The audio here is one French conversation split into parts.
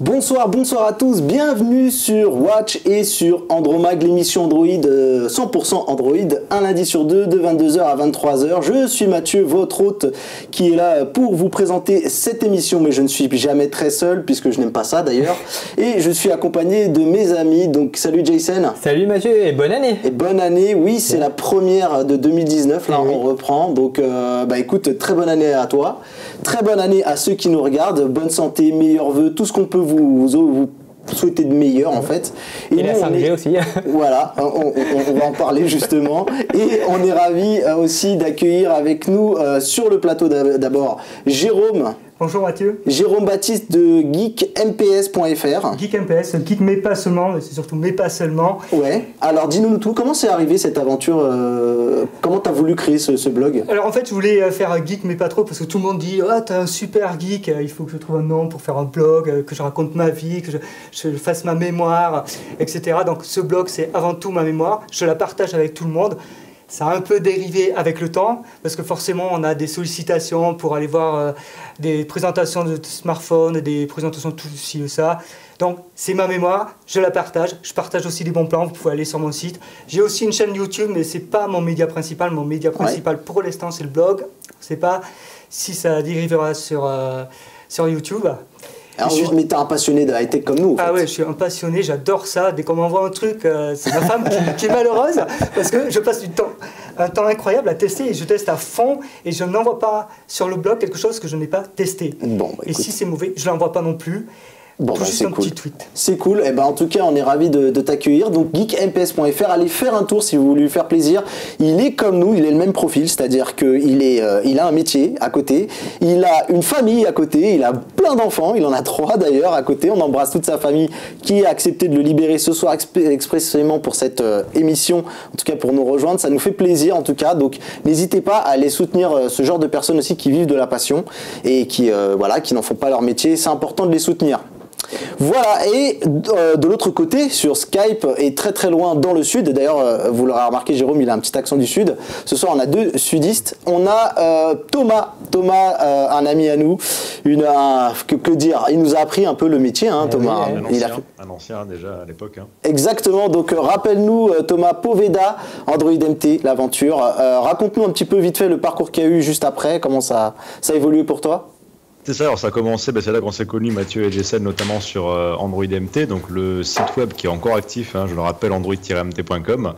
Bonsoir à tous, bienvenue sur Watch et sur Andromag, l'émission Android 100% Android, un lundi sur deux de 22h à 23h. Je suis Mathieu, votre hôte qui est là pour vous présenter cette émission, mais je ne suis jamais très seul puisque je n'aime pas ça d'ailleurs. Et je suis accompagné de mes amis, donc salut Jason. Salut Mathieu et bonne année. Et bonne année, oui c'est la première de 2019, là on reprend, donc écoute, très bonne année à toi, très bonne année à ceux qui nous regardent, bonne santé, meilleurs vœux, tout ce qu'on peut vous souhaiter de meilleur en fait. Et la 5G aussi. Voilà, on va en parler justement. Et on est ravis aussi d'accueillir avec nous sur le plateau d'abord Jérôme. Bonjour Mathieu. Jérôme Baptiste de geekmps.fr. Geek Geek mais pas seulement, c'est surtout mais pas seulement. Ouais. Alors dis-nous tout, comment c'est arrivé cette aventure comment t'as voulu créer ce blog? Alors en fait je voulais faire un geek mais pas trop parce que tout le monde dit ah t'es un super geek, il faut que je trouve un nom pour faire un blog, que je raconte ma vie, que je fasse ma mémoire, etc. Donc ce blog c'est avant tout ma mémoire, je la partage avec tout le monde. Ça a un peu dérivé avec le temps, parce que forcément on a des sollicitations pour aller voir des présentations de smartphones, des présentations de tout ci ou ça. Donc c'est ma mémoire, je la partage. Je partage aussi des bons plans, vous pouvez aller sur mon site. J'ai aussi une chaîne YouTube, mais ce n'est pas mon média principal. Mon média principal pour l'instant c'est le blog. Je ne sais pas si ça dérivera sur YouTube. Alors, mais t'es un passionné de high-tech comme nous. Ah ouais, je suis un passionné, j'adore ça. Dès qu'on m'envoie un truc, c'est ma femme qui est malheureuse parce que je passe un temps incroyable à tester et je teste à fond et je n'envoie pas sur le blog quelque chose que je n'ai pas testé. Bon, et si c'est mauvais, je ne l'envoie pas non plus. Bon, juste un petit tweet. C'est cool. Et en tout cas, on est ravis de t'accueillir. Donc, geekmps.fr, allez faire un tour si vous voulez lui faire plaisir. Il est comme nous, il est le même profil, c'est-à-dire qu'il a un métier à côté, il a une famille à côté, il a plein d'enfants, il en a 3 d'ailleurs à côté. On embrasse toute sa famille qui a accepté de le libérer ce soir expressément pour cette émission, en tout cas pour nous rejoindre. Ça nous fait plaisir en tout cas. Donc, n'hésitez pas à aller soutenir ce genre de personnes aussi qui vivent de la passion et qui n'en font pas leur métier. C'est important de les soutenir. Voilà, et de l'autre côté, sur Skype, et très très loin dans le sud, d'ailleurs vous l'aurez remarqué, Jérôme il a un petit accent du sud, ce soir on a 2 sudistes, on a Thomas, un ami à nous, que dire, il nous a appris un peu le métier, hein, Thomas. Un ancien déjà à l'époque. Hein. Exactement, donc rappelle-nous Thomas, Poveda, Android MT, l'aventure, raconte-nous un petit peu vite fait le parcours qu'il y a eu juste après, comment ça a évolué pour toi? C'est ça, alors ça a commencé, c'est là qu'on s'est connus, Mathieu et Jason, notamment sur Android MT, donc le site web qui est encore actif, hein, je le rappelle, android-mt.com.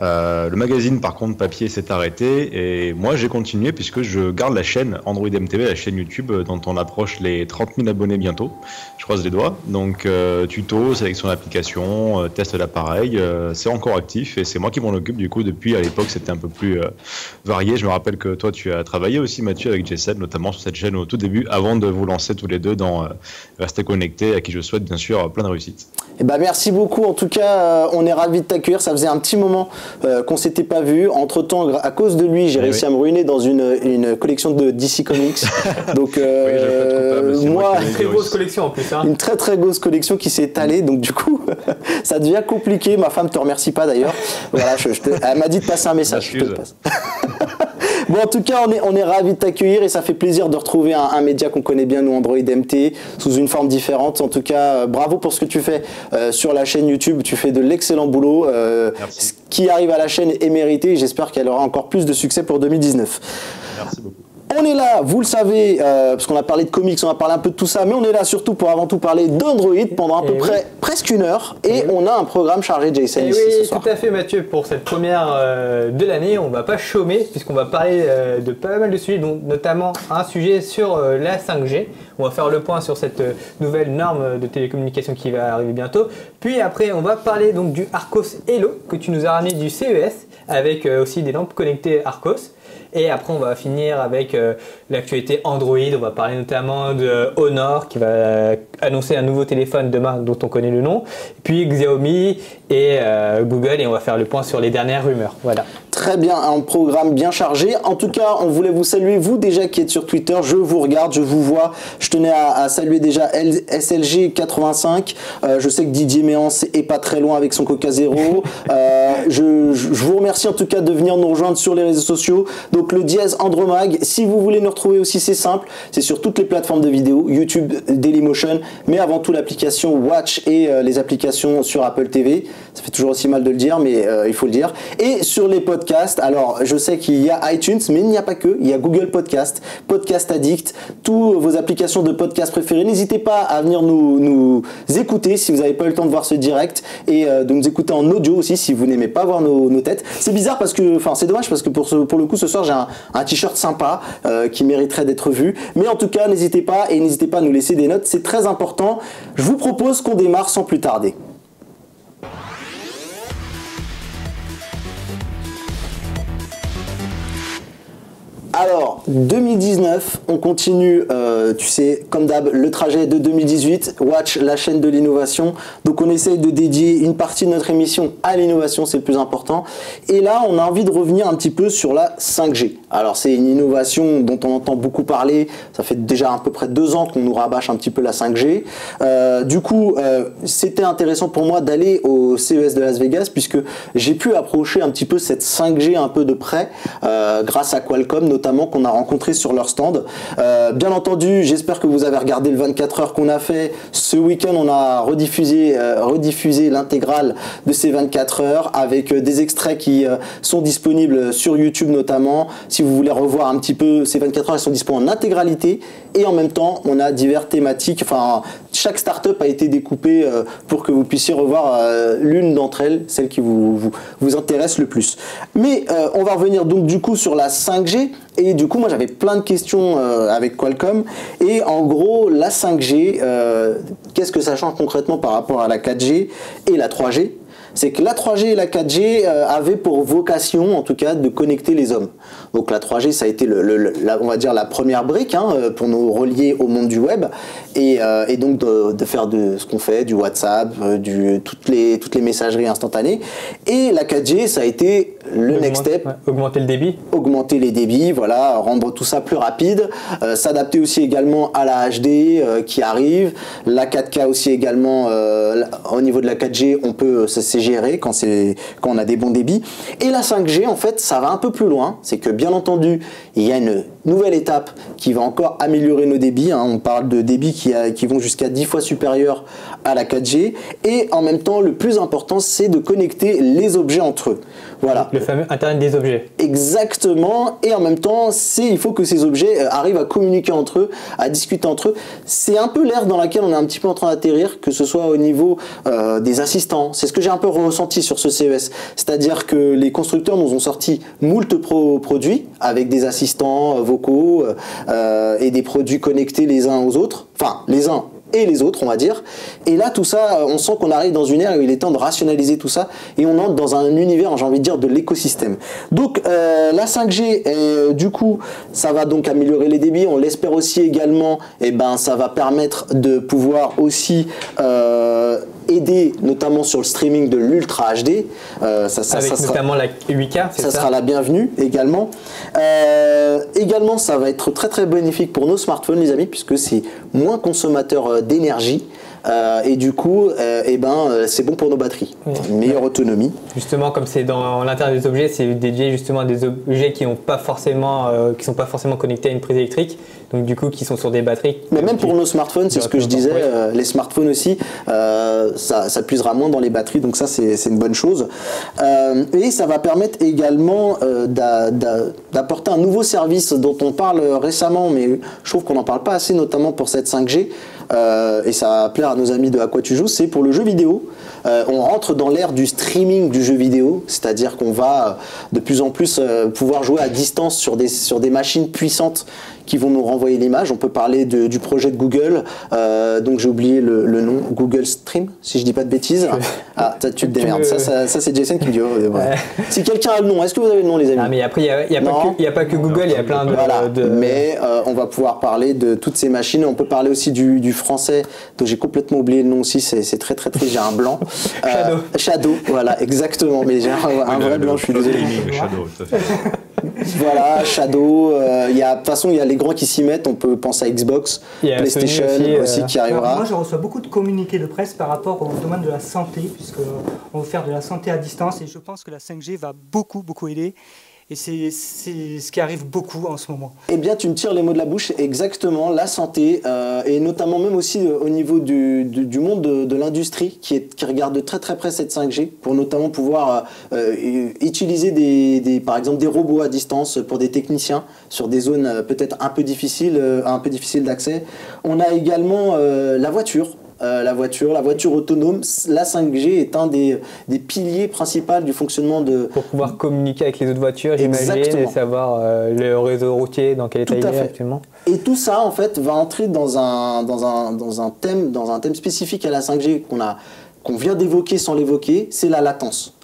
Le magazine, par contre, papier s'est arrêté, et moi j'ai continué puisque je garde la chaîne Android MTV, la chaîne YouTube dont on approche les 30 000 abonnés bientôt, je croise les doigts. Donc tuto, sélection d'applications, test d'appareil, c'est encore actif, et c'est moi qui m'en occupe du coup depuis, à l'époque c'était un peu plus varié. Je me rappelle que toi tu as travaillé aussi, Mathieu, avec Jason, notamment sur cette chaîne au tout début, avant de vous lancer tous les deux dans Rester Connecté, à qui je souhaite bien sûr plein de réussite. Et merci beaucoup, en tout cas on est ravis de t'accueillir, ça faisait un petit moment qu'on s'était pas vu, entre temps à cause de lui j'ai réussi à me ruiner dans une collection de DC Comics, donc moi une très grosse collection en plus, hein. Une très très grosse collection qui s'est étalée, donc du coup ça devient compliqué, ma femme te remercie pas d'ailleurs, voilà, elle m'a dit de passer un message, je te le passe. Bon, en tout cas, on est ravis de t'accueillir et ça fait plaisir de retrouver un média qu'on connaît bien, nous, Android MT, sous une forme différente. En tout cas, bravo pour ce que tu fais sur la chaîne YouTube. Tu fais de l'excellent boulot. Ce qui arrive à la chaîne est mérité et j'espère qu'elle aura encore plus de succès pour 2019. Merci beaucoup. On est là, vous le savez, parce qu'on a parlé de comics, on a parlé un peu de tout ça, mais on est là surtout pour avant tout parler d'Android pendant à peu près presque 1 heure. Et on a un programme chargé, Jason, ici ce soir. Tout à fait, Mathieu. Pour cette première de l'année, on ne va pas chômer, puisqu'on va parler de pas mal de sujets, dont notamment un sujet sur la 5G. On va faire le point sur cette nouvelle norme de télécommunication qui va arriver bientôt. Puis après, on va parler donc du Arcos Hello, que tu nous as ramené du CES, avec aussi des lampes connectées Arcos. Et après, on va finir avec l'actualité Android. On va parler notamment de Honor qui va annoncer un nouveau téléphone demain dont on connaît le nom. Puis Xiaomi et Google. Et on va faire le point sur les dernières rumeurs. Voilà. Très bien, un programme bien chargé. En tout cas, on voulait vous saluer, vous déjà qui êtes sur Twitter. Je vous regarde, je vous vois. Je tenais à saluer déjà SLG85. Je sais que Didier Méance est pas très loin avec son Coca Zéro. Je vous remercie en tout cas de venir nous rejoindre sur les réseaux sociaux. Donc le dièse Andromag. Si vous voulez nous retrouver aussi, c'est simple. C'est sur toutes les plateformes de vidéo, YouTube, Dailymotion, mais avant tout l'application Watch et les applications sur Apple TV. Ça fait toujours aussi mal de le dire, mais il faut le dire. Et sur les podcasts, alors je sais qu'il y a iTunes, mais il n'y a pas que. Il y a Google Podcast, Podcast Addict, toutes vos applications de podcast préférées. N'hésitez pas à venir nous écouter si vous n'avez pas eu le temps de voir ce direct et de nous écouter en audio aussi si vous n'aimez pas voir nos têtes. C'est bizarre parce que, enfin c'est dommage parce que pour le coup ce soir j'ai un t-shirt sympa qui mériterait d'être vu. Mais en tout cas n'hésitez pas à nous laisser des notes, c'est très important. Je vous propose qu'on démarre sans plus tarder. Alors, 2019, on continue, tu sais, comme d'hab, le trajet de 2018, Watch, la chaîne de l'innovation. Donc, on essaye de dédier une partie de notre émission à l'innovation, c'est le plus important. Et là, on a envie de revenir un petit peu sur la 5G. Alors, c'est une innovation dont on entend beaucoup parler. Ça fait déjà à peu près 2 ans qu'on nous rabâche un petit peu la 5G. Du coup, c'était intéressant pour moi d'aller au CES de Las Vegas puisque j'ai pu approcher un petit peu cette 5G un peu de près grâce à Qualcomm, notamment qu'on a rencontré sur leur stand. Bien entendu, j'espère que vous avez regardé le 24 heures qu'on a fait. Ce week-end, on a rediffusé l'intégrale de ces 24 heures avec des extraits qui sont disponibles sur YouTube notamment. Si vous voulez revoir un petit peu ces 24 heures, elles sont disponibles en intégralité et en même temps, on a diverses thématiques. Enfin, chaque start-up a été découpée pour que vous puissiez revoir l'une d'entre elles, celle qui vous intéresse le plus. Mais on va revenir donc du coup sur la 5G. Et du coup, moi, j'avais plein de questions avec Qualcomm. Et en gros, la 5G, qu'est-ce que ça change concrètement par rapport à la 4G et la 3G ? C'est que la 3G et la 4G avaient pour vocation, en tout cas, de connecter les hommes. Donc la 3G, ça a été, on va dire, la première brique pour nous relier au monde du web et donc de faire de ce qu'on fait, du WhatsApp, toutes les messageries instantanées. Et la 4G, ça a été le next step. Ouais, augmenter le débit. Augmenter les débits, voilà, rendre tout ça plus rapide. S'adapter aussi également à la HD qui arrive. La 4K aussi également, au niveau de la 4G, on peut c'est géré quand on a des bons débits. Et la 5G, en fait, ça va un peu plus loin. C'est que, bien entendu, il y a une nouvelle étape qui va encore améliorer nos débits. On parle de débits qui vont jusqu'à 10 fois supérieurs à la 4G. Et en même temps, le plus important, c'est de connecter les objets entre eux. Voilà. Le fameux Internet des objets. Exactement. Et en même temps, il faut que ces objets arrivent à communiquer entre eux, à discuter entre eux. C'est un peu l'ère dans laquelle on est un petit peu en train d'atterrir, que ce soit au niveau des assistants. C'est ce que j'ai un peu ressenti sur ce CES. C'est-à-dire que les constructeurs nous ont sorti moult produits avec des assistants vocaux et des produits connectés les uns aux autres. Enfin, les uns et les autres, on va dire. Et là, tout ça, on sent qu'on arrive dans une ère où il est temps de rationaliser tout ça et on entre dans un univers, j'ai envie de dire, de l'écosystème. Donc, la 5G, du coup, ça va donc améliorer les débits. On l'espère aussi également, ça va permettre de pouvoir aussi aider notamment sur le streaming de l'Ultra HD. Avec notamment la 8K, c'est ça sera la bienvenue également. Également, ça va être très très bénéfique pour nos smartphones, les amis, puisque c'est moins consommateur d'énergie. Et du coup, c'est bon pour nos batteries. Oui. Une meilleure autonomie. Justement, comme c'est dans l'intérieur des objets, c'est dédié justement à des objets qui sont pas forcément connectés à une prise électrique, donc du coup qui sont sur des batteries. Mais même pour nos smartphones, c'est ce que je disais, les smartphones aussi, ça puisera moins dans les batteries, donc ça c'est une bonne chose. Et ça va permettre également d'apporter un nouveau service dont on parle récemment, mais je trouve qu'on n'en parle pas assez, notamment pour cette 5G. Et ça va plaire à nos amis de À quoi tu joues, c'est pour le jeu vidéo. On rentre dans l'ère du streaming du jeu vidéo, c'est-à-dire qu'on va de plus en plus pouvoir jouer à distance sur des machines puissantes qui vont nous renvoyer l'image. On peut parler du projet de Google, donc j'ai oublié le nom, Google Stream, si je dis pas de bêtises. Ah, tu te démerdes, ça c'est Jason qui me dit. Ouais. Si quelqu'un a le nom, est-ce que vous avez le nom, les amis? Ah, mais après, il n'y a pas que Google, il y a plein de... Voilà, mais on va pouvoir parler de toutes ces machines. On peut parler aussi du français, dont j'ai complètement complètement oublié le nom aussi, c'est très très triste, j'ai un blanc. Shadow, voilà, exactement, mais j'ai un vrai blanc, je suis désolé. Shadow, tout à fait. Voilà, Shadow, de toute façon il y a les grands qui s'y mettent, on peut penser à Xbox, PlayStation aussi qui arrivera. Alors moi je reçois beaucoup de communiqués de presse par rapport au domaine de la santé, puisqu'on veut faire de la santé à distance et je pense que la 5G va beaucoup aider. Et c'est ce qui arrive beaucoup en ce moment. Eh bien, tu me tires les mots de la bouche, exactement, la santé, et notamment même aussi au niveau du monde de l'industrie qui regarde de très très près cette 5G pour notamment pouvoir utiliser par exemple des robots à distance pour des techniciens sur des zones peut-être un peu difficiles d'accès. On a également la voiture. La voiture autonome, la 5G est un des piliers principaux du fonctionnement de... Pour pouvoir communiquer avec les autres voitures, j'imagine, et savoir le réseau routier, dans quel état il est actuellement. Et tout ça, en fait, va entrer dans un thème spécifique à la 5G qu'on vient d'évoquer sans l'évoquer, c'est la latence.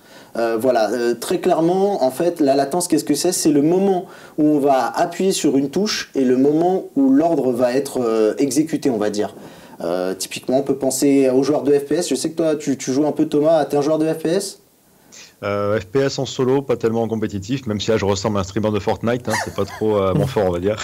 Très clairement, en fait, la latence, qu'est-ce que c'est? C'est le moment où on va appuyer sur une touche et le moment où l'ordre va être exécuté, on va dire. Typiquement, on peut penser aux joueurs de FPS. Je sais que toi, tu joues un peu, Thomas. T'es un joueur de FPS? FPS en solo, pas tellement en compétitif, même si là je ressemble à un streamer de Fortnite, hein, c'est pas trop mon fort, on va dire.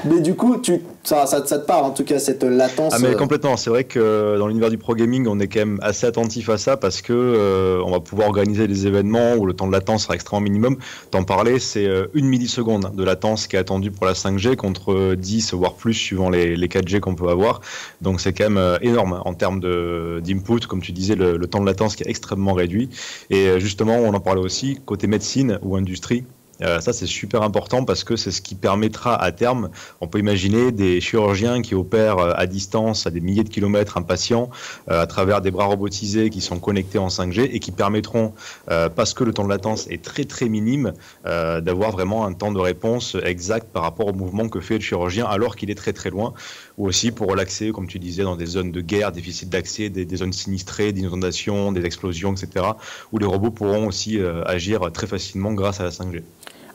Mais du coup, ça te parle en tout cas, cette latence. Ah mais complètement, c'est vrai que dans l'univers du pro gaming, on est quand même assez attentif à ça parce que on va pouvoir organiser des événements où le temps de latence sera extrêmement minimum. T'en parlais, c'est 1 milliseconde de latence qui est attendue pour la 5G contre 10 voire plus suivant les 4G qu'on peut avoir. Donc c'est quand même énorme en termes d'input, comme tu disais, le temps de latence qui est extrêmement réduit. Et justement, on en parlait aussi, côté médecine ou industrie, ça c'est super important parce que c'est ce qui permettra à terme, on peut imaginer des chirurgiens qui opèrent à distance à des milliers de kilomètres un patient à travers des bras robotisés qui sont connectés en 5G et qui permettront, parce que le temps de latence est très très minime, d'avoir vraiment un temps de réponse exact par rapport au mouvement que fait le chirurgien alors qu'il est très très loin, ou aussi pour relaxer, comme tu disais, dans des zones de guerre difficiles d'accès, des zones sinistrées, d'inondations, des explosions, etc., où les robots pourront aussi agir très facilement grâce à la 5G.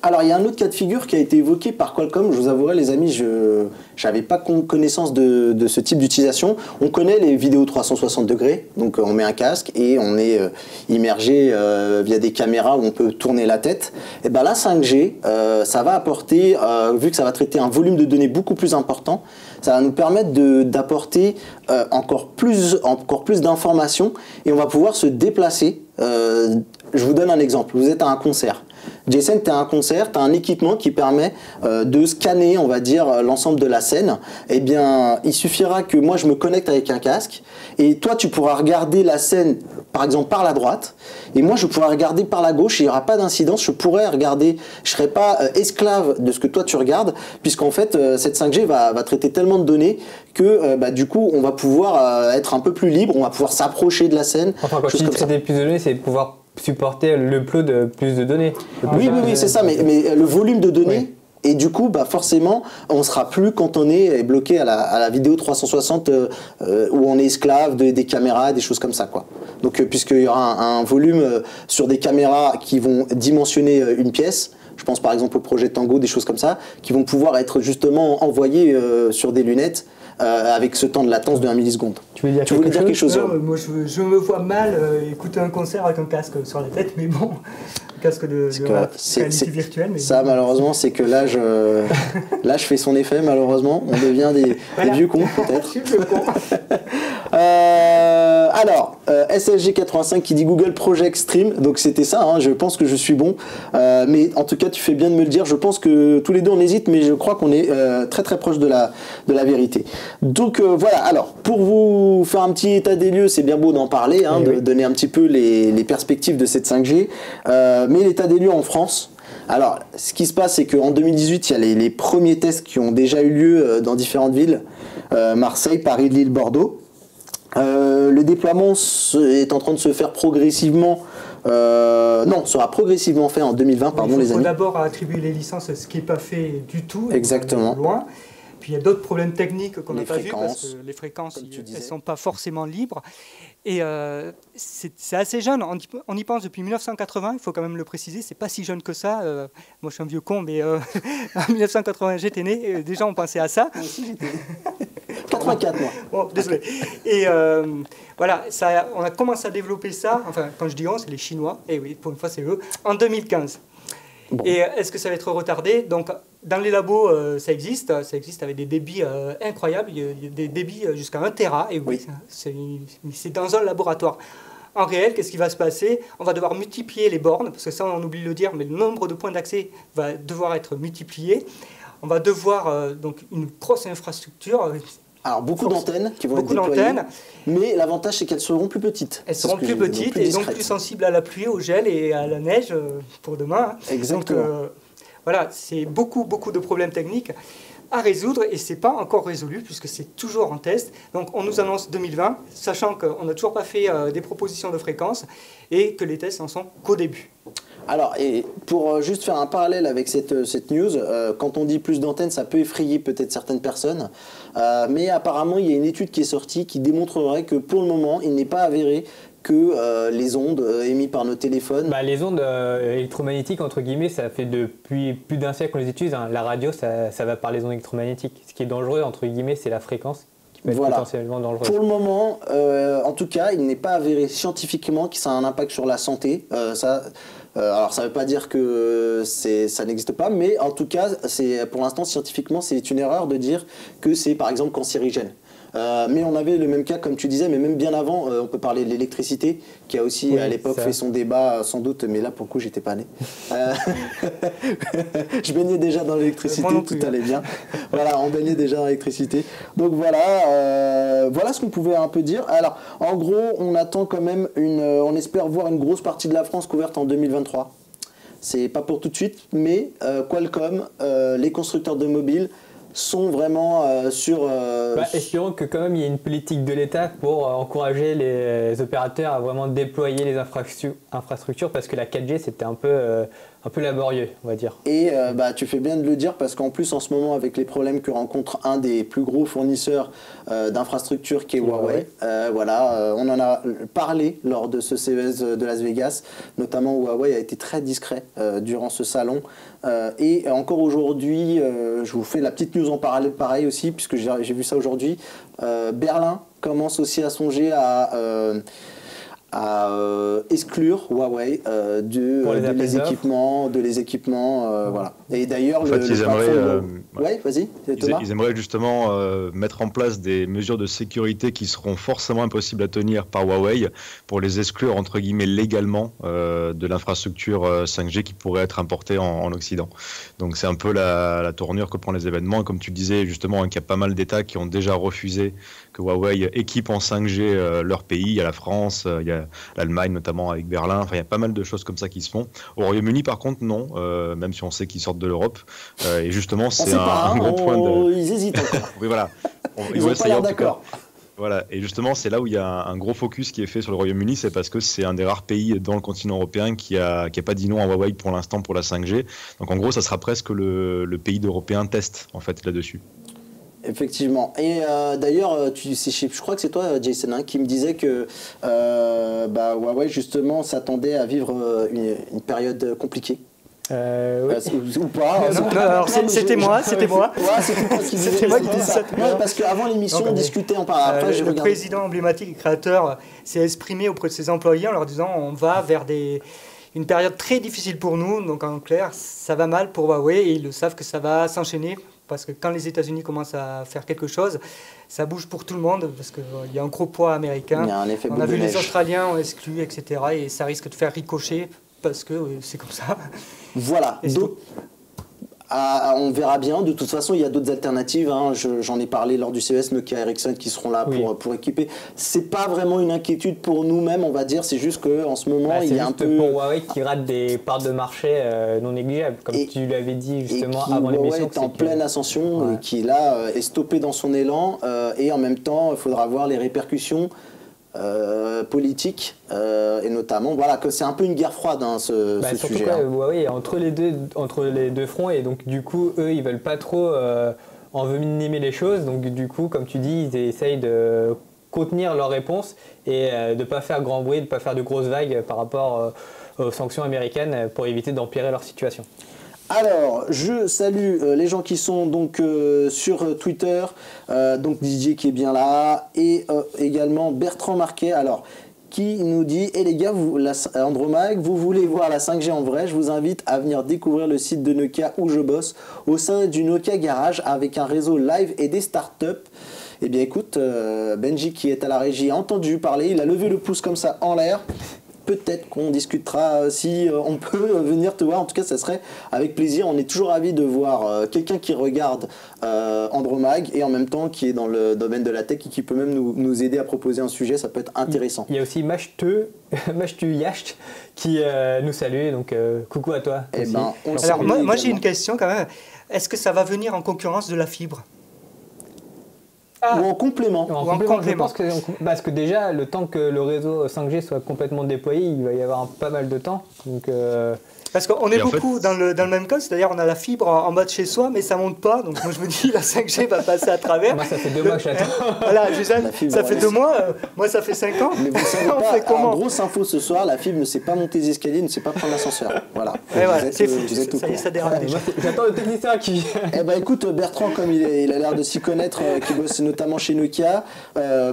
Alors, il y a un autre cas de figure qui a été évoqué par Qualcomm. Je vous avouerai, les amis, je n'avais pas connaissance de ce type d'utilisation. On connaît les vidéos 360 degrés. Donc, on met un casque et on est immergé via des caméras où on peut tourner la tête. Et ben, la 5G, ça va apporter, vu que ça va traiter un volume de données beaucoup plus important, ça va nous permettre d'apporter encore plus d'informations et on va pouvoir se déplacer. Je vous donne un exemple. Vous êtes à un concert. Jason, tu as un concert, tu as un équipement qui permet de scanner, on va dire, l'ensemble de la scène. Eh bien, il suffira que moi, je me connecte avec un casque et toi, tu pourras regarder la scène, par exemple, par la droite et moi, je pourrai regarder par la gauche et il n'y aura pas d'incidence. Je pourrais regarder, je ne serai pas esclave de ce que toi, tu regardes puisqu'en fait, cette 5G va traiter tellement de données que du coup, on va pouvoir être un peu plus libre, on va pouvoir s'approcher de la scène. Enfin, quand tu dis traiter plus de données, c'est pouvoir supporter l'upload de plus de données. Oui, c'est ça, mais le volume de données, et du coup, forcément, on ne sera plus cantonné et bloqué à la vidéo 360 où on est esclave des caméras, des choses comme ça, quoi. Donc, puisqu'il y aura un volume sur des caméras qui vont dimensionner une pièce, je pense par exemple au projet Tango, des choses comme ça, qui vont pouvoir être justement envoyées sur des lunettes avec ce temps de latence de 1 milliseconde. Tu voulais dire quelque chose? Non, moi je me vois mal écouter un concert avec un casque sur la tête, mais bon, un casque de réalité virtuelle. Mais ça, malheureusement, c'est que l'âge fait son effet, malheureusement. On devient des vieux cons, peut-être. Je suis vieux con. Alors, SSG85 qui dit Google Project Stream, donc c'était ça, hein, je pense que je suis bon, mais en tout cas tu fais bien de me le dire, je pense que tous les deux on hésite, mais je crois qu'on est très très proche de la vérité. Donc voilà, alors pour vous faire un petit état des lieux, c'est bien beau d'en parler, hein, de donner un petit peu les perspectives de cette 5G, mais l'état des lieux en France. Alors, ce qui se passe, c'est qu'en 2018, il y a les premiers tests qui ont déjà eu lieu dans différentes villes, Marseille, Paris, Lille, Bordeaux. Le déploiement est en train de se faire progressivement, sera progressivement fait en 2020, pardon les amis. Il faut d'abord attribuer les licences, ce qui n'est pas fait du tout. Exactement. Loin. Puis il y a d'autres problèmes techniques qu'on n'a pas vus parce que les fréquences ne sont pas forcément libres. Et c'est assez jeune, on y pense depuis 1980, il faut quand même le préciser, c'est pas si jeune que ça. Moi je suis un vieux con, mais en 1980 j'étais né, déjà on pensait à ça. Moi aussi j'étais né. 84, moi. Bon, désolé. Et voilà, on a commencé à développer ça, enfin, quand je dis on, c'est les Chinois, et oui, pour une fois, c'est eux, en 2015. Bon. Et est-ce que ça va être retardé? Donc, dans les labos, ça existe avec des débits incroyables, il y a des débits jusqu'à 1 Tera, et oui, c'est dans un laboratoire. En réel, qu'est-ce qui va se passer? On va devoir multiplier les bornes, parce que ça, on oublie de le dire, mais le nombre de points d'accès va devoir être multiplié. On va devoir donc une grosse infrastructure. Alors, beaucoup d'antennes qui vont être déployées, mais l'avantage, c'est qu'elles seront plus petites. Elles seront plus petites et donc plus sensibles à la pluie, au gel et à la neige pour demain. Exactement. Donc, voilà, c'est beaucoup de problèmes techniques à résoudre et ce n'est pas encore résolu puisque c'est toujours en test. Donc on nous annonce 2020, sachant qu'on n'a toujours pas fait des propositions de fréquences et que les tests n'en sont qu'au début. Alors, et pour juste faire un parallèle avec cette news, quand on dit plus d'antennes, ça peut effrayer peut-être certaines personnes, mais apparemment il y a une étude qui est sortie qui démontrerait que pour le moment, il n'est pas avéré que les ondes émises par nos téléphones... les ondes électromagnétiques, entre guillemets, ça fait depuis plus d'un siècle qu'on les utilise. Hein. La radio, ça va par les ondes électromagnétiques. Ce qui est dangereux, entre guillemets, c'est la fréquence qui peut être potentiellement dangereuse. Pour le moment, en tout cas, il n'est pas avéré scientifiquement que ça a un impact sur la santé. Alors, ça ne veut pas dire que ça n'existe pas, mais en tout cas, pour l'instant, scientifiquement, c'est une erreur de dire que c'est, par exemple, cancérigène. Mais on avait le même cas, comme tu disais, mais même bien avant, on peut parler de l'électricité, qui a aussi à l'époque fait son débat, sans doute, mais là pour le coup j'étais pas né. Je baignais déjà dans l'électricité, tout allait bien. Voilà, on baignait déjà dans l'électricité. Donc voilà, voilà ce qu'on pouvait un peu dire. Alors, en gros, on attend quand même on espère voir une grosse partie de la France couverte en 2023. C'est pas pour tout de suite, mais Qualcomm, les constructeurs de mobiles, sont vraiment sur... espérons que quand même il y ait une politique de l'État pour encourager les opérateurs à vraiment déployer les infrastructures parce que la 4G c'était un peu laborieux, on va dire. Et tu fais bien de le dire parce qu'en plus en ce moment avec les problèmes que rencontre un des plus gros fournisseurs d'infrastructures qui est Huawei, on en a parlé lors de ce CES de Las Vegas, notamment Huawei a été très discret durant ce salon et encore aujourd'hui, je vous fais la petite news en parallèle pareil aussi puisque j'ai vu ça aujourd'hui, Berlin commence aussi à songer à exclure Huawei des équipements, voilà. Et d'ailleurs, ils aimeraient justement mettre en place des mesures de sécurité qui seront forcément impossibles à tenir par Huawei pour les exclure entre guillemets légalement de l'infrastructure 5G qui pourrait être importée en Occident. Donc c'est un peu la tournure que prend les événements. Et comme tu disais justement, qu'il y a pas mal d'États qui ont déjà refusé que Huawei équipe en 5G leur pays. Il y a la France, il y a l'Allemagne notamment avec Berlin, enfin il y a pas mal de choses comme ça qui se font. Au Royaume-Uni par contre non, même si on sait qu'ils sortent de l'Europe, et justement c'est un gros point de... Ils hésitent encore. Oui voilà, ils vont pas l'air d'accord. Voilà, et justement c'est là où il y a un gros focus qui est fait sur le Royaume-Uni, c'est parce que c'est un des rares pays dans le continent européen qui a pas dit non à Huawei pour l'instant pour la 5G, donc en gros ça sera presque le pays d'Européens test en fait là-dessus. Effectivement. Et d'ailleurs, je crois que c'est toi, Jason, qui me disait que Huawei, justement, s'attendait à vivre une période compliquée. Ou pas. C'était moi. C'était moi qui disais ça. Non, parce qu'avant l'émission, on discutait en parlant. Le président emblématique et créateur s'est exprimé auprès de ses employés en leur disant on va vers une période très difficile pour nous. Donc en clair, ça va mal pour Huawei et ils le savent que ça va s'enchaîner. Parce que quand les États-Unis commencent à faire quelque chose, ça bouge pour tout le monde, parce qu'il y a un gros poids américain. On a vu les Australiens ont exclu, etc. Et ça risque de faire ricocher, parce que c'est comme ça. Voilà. Donc, on verra bien. De toute façon, il y a d'autres alternatives. J'en ai parlé lors du CES, Nokia, Ericsson qui seront là pour équiper. C'est pas vraiment une inquiétude pour nous-mêmes, on va dire. C'est juste qu'en ce moment, il y a un peu... C'est pour Huawei qui rate des parts de marché non négligeables, comme tu l'avais dit justement avant l'émission. Huawei est en pleine ascension et qui là est stoppé dans son élan. Et en même temps, il faudra voir les répercussions politique et notamment que c'est un peu une guerre froide ce sujet. Huawei entre les deux fronts et donc du coup eux ils veulent pas trop envenimer les choses, donc du coup comme tu dis ils essayent de contenir leur réponse et de pas faire grand bruit, de pas faire de grosses vagues par rapport aux sanctions américaines pour éviter d'empirer leur situation. Alors, je salue les gens qui sont donc sur Twitter, donc DJ qui est bien là, et également Bertrand Marquet. Alors, qui nous dit: les gars, Andromag, vous voulez voir la 5G en vrai? Je vous invite à venir découvrir le site de Nokia où je bosse, au sein du Nokia Garage, avec un réseau live et des startups. Eh bien écoute, Benji qui est à la régie a entendu parler, il a levé le pouce comme ça en l'air. Peut-être qu'on discutera si on peut venir te voir. En tout cas, ça serait avec plaisir. On est toujours ravis de voir quelqu'un qui regarde Andromag et en même temps qui est dans le domaine de la tech et qui peut même nous aider à proposer un sujet. Ça peut être intéressant. Il y a aussi Mashtu Yacht qui nous salue. Donc coucou à toi. Eh ben, alors moi j'ai une question quand même. Est-ce que ça va venir en concurrence de la fibre? Ou en complément. Je pense que, parce que déjà, le temps que le réseau 5G soit complètement déployé, il va y avoir pas mal de temps. Donc, parce qu'on est beaucoup dans le même cas, c'est-à-dire on a la fibre en bas de chez soi, mais ça monte pas. Donc moi je me dis la 5G va passer à travers. Moi ça fait 2 mois que j'attends. Voilà, ça fait 2 mois. Moi ça fait 5 ans. Mais vous savez pas, en grosse info ce soir, la fibre ne sait pas monter les escaliers, ne sait pas prendre l'ascenseur. Voilà. C'est fou. Ça y est, ça dérape déjà. J'attends le technicien qui. Eh ben écoute, Bertrand, comme il a l'air de s'y connaître, qui bosse notamment chez Nokia,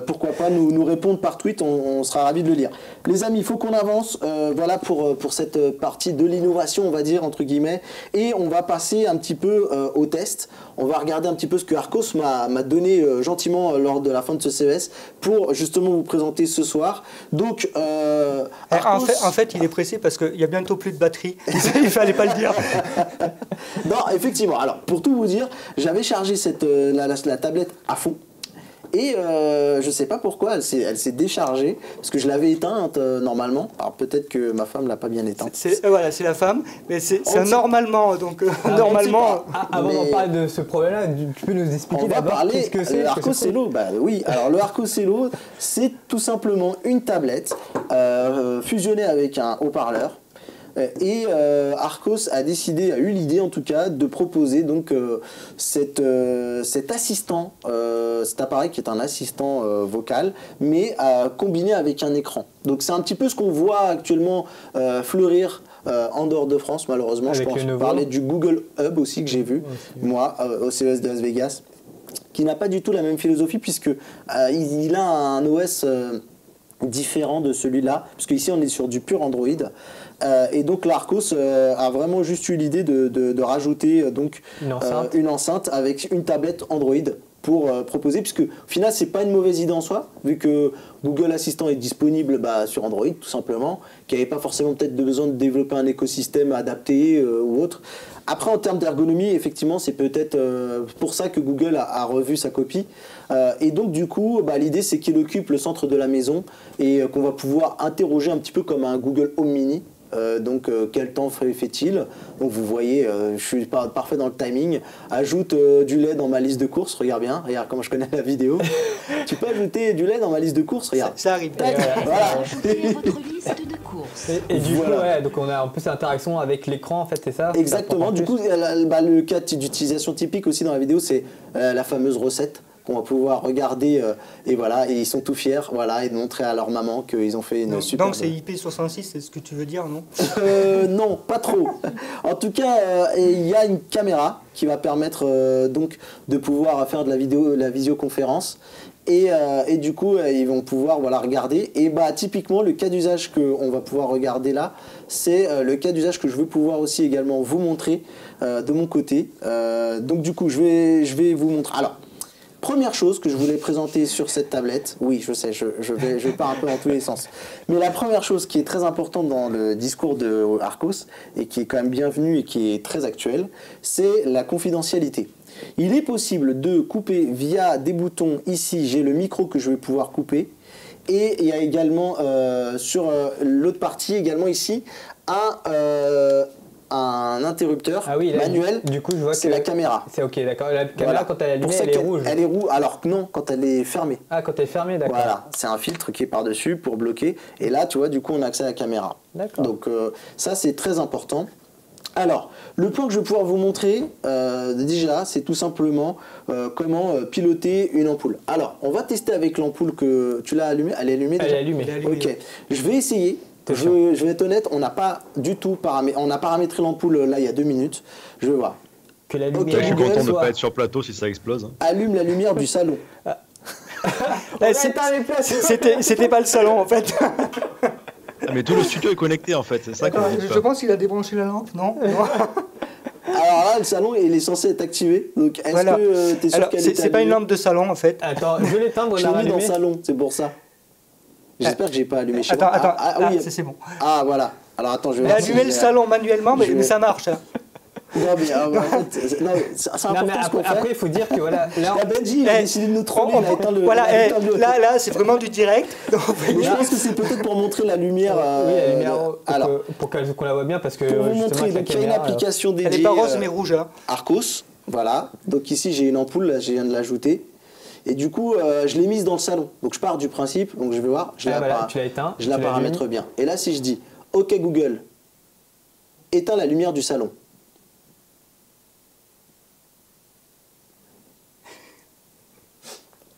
pourquoi pas nous répondre par tweet, on sera ravis de le lire. Les amis, il faut qu'on avance. Voilà pour cette partie de l'innovation, on va dire, entre guillemets, et on va passer un petit peu au test. On va regarder un petit peu ce que Arcos m'a donné gentiment lors de la fin de ce CES pour justement vous présenter ce soir. Donc, Arcos... en fait, il est pressé parce qu'il y a bientôt plus de batterie. Il fallait pas le dire. Non, effectivement. Alors, pour tout vous dire, j'avais chargé la tablette à fond. Et je sais pas pourquoi elle s'est déchargée parce que je l'avais éteinte normalement. Alors peut-être que ma femme l'a pas bien éteinte. Voilà, c'est la femme, mais c'est normalement. Donc normalement. Avant d'en parler de ce problème-là, tu peux nous expliquer d'abord ce que c'est? Le Arcos Cello. Bah oui. Alors le Arcos Cello, c'est tout simplement une tablette fusionnée avec un haut-parleur. Et Arcos a eu l'idée en tout cas de proposer donc cet assistant, cet appareil qui est un assistant vocal, mais combiné avec un écran. Donc c'est un petit peu ce qu'on voit actuellement fleurir en dehors de France malheureusement. Avec je pense parler du Google Hub aussi que j'ai vu, moi, au CES de Las Vegas, qui n'a pas du tout la même philosophie puisque il a un OS différent de celui-là, parce qu'ici on est sur du pur Android. Et donc l'Arcos a vraiment juste eu l'idée de rajouter donc une enceinte avec une tablette Android pour proposer, puisque au final c'est pas une mauvaise idée en soi, vu que Google Assistant est disponible sur Android tout simplement, qu'il n'y avait pas forcément peut-être besoin de développer un écosystème adapté ou autre. Après en termes d'ergonomie, effectivement c'est peut-être pour ça que Google a revu sa copie. Et donc du coup l'idée c'est qu'il occupe le centre de la maison et qu'on va pouvoir interroger un petit peu comme un Google Home Mini. Donc quel temps fait-il? Donc vous voyez, je suis parfait dans le timing. Ajoute du lait dans ma liste de courses, regarde bien, regarde comment je connais la vidéo. Tu peux ajouter du lait dans ma liste de courses, regarde. Ça arrive. Voilà. Ajoutez votre liste de courses. Et du coup, donc on a un peu cette interaction avec l'écran en fait, c'est ça? Exactement, du coup le cas d'utilisation typique aussi dans la vidéo, c'est la fameuse recette qu'on va pouvoir regarder et voilà, et ils sont tout fiers, voilà, et de montrer à leur maman qu'ils ont fait une super. Donc c'est IP66, c'est ce que tu veux dire, non? Non, pas trop. En tout cas, il y a une caméra qui va permettre donc de pouvoir faire de la visioconférence. Et du coup, ils vont pouvoir regarder. Et typiquement, le cas d'usage qu'on va pouvoir regarder là, c'est le cas d'usage que je veux pouvoir aussi également vous montrer de mon côté. Donc du coup, je vais vous montrer. Alors, première chose que je voulais présenter sur cette tablette, oui, je sais, je pars un peu dans tous les sens. Mais la première chose qui est très importante dans le discours de Arcos, et qui est quand même bienvenue et qui est très actuelle, c'est la confidentialité. Il est possible de couper via des boutons. Ici, j'ai le micro que je vais pouvoir couper. Et il y a également, sur l'autre partie, également ici, un interrupteur manuel. Du coup, je vois c'est la caméra. C'est ok, d'accord. La caméra, quand elle est allumée, elle est rouge. Elle est rouge, alors que non, quand elle est fermée. Ah, quand elle est fermée, d'accord. Voilà, c'est un filtre qui est par-dessus pour bloquer. Et là, tu vois, du coup, on a accès à la caméra. D'accord. Donc, ça, c'est très important. Alors, le point que je vais pouvoir vous montrer, déjà, c'est tout simplement comment piloter une ampoule. Alors, on va tester avec l'ampoule que tu l'as allumée. Elle est allumée déjà? Elle est allumée. Ok, je vais essayer Je vais être honnête, on n'a pas du tout on a paramétré l'ampoule là il y a 2 minutes. Je vais voir. Que la Ok, lumière Je suis Google, content de ne soit- pas être sur plateau si ça explose. Allume la lumière du salon. C'était pas le salon en fait. Ah, mais tout le studio est connecté en fait, c'est ça qu'on me dit Je pas. pense qu'il a débranché la lampe, non? Alors là, le salon il est censé être activé. Donc est-ce Voilà. que tu es sûr Alors, qu'elle c'est est pas une allumée? lampe de salon en fait. Attends, je vais l'éteindre, Je on a l'ai mis dans le rallumé. salon, c'est pour ça. J'espère que j'ai pas allumé chez Attends, moi. attends, Ah, oui. c'est bon. Ah voilà. Alors attends, je vais Il a voir si allumé le j'ai- salon manuellement, mais, je vais- mais ça marche. Hein. Non mais en fait, non, mais c'est Non, important mais ce qu'on après, fait. il faut dire que voilà, là, La Benji, il a Eh, décidé de nous troller, on- il a éteint le... Voilà, il a éteint le- là, c'est vraiment du direct. Donc, Mais je pense que c'est peut-être pour montrer la lumière. oui, la lumière, alors, pour qu'on la voit bien, parce que pour vous justement, montrer, avec la donc il y a une caméra, application dédiée. elle n'est pas rose, mais rouge. Hein. Arcos, voilà. Donc ici j'ai une ampoule, là je viens de l'ajouter. Et du coup, je l'ai mise dans le salon. Donc je pars du principe, donc je vais voir, je Ah, la, voilà, tu l'as éteint, je la tu l'as paramètre allumé. bien. Et là si je dis, OK Google, éteins la lumière du salon.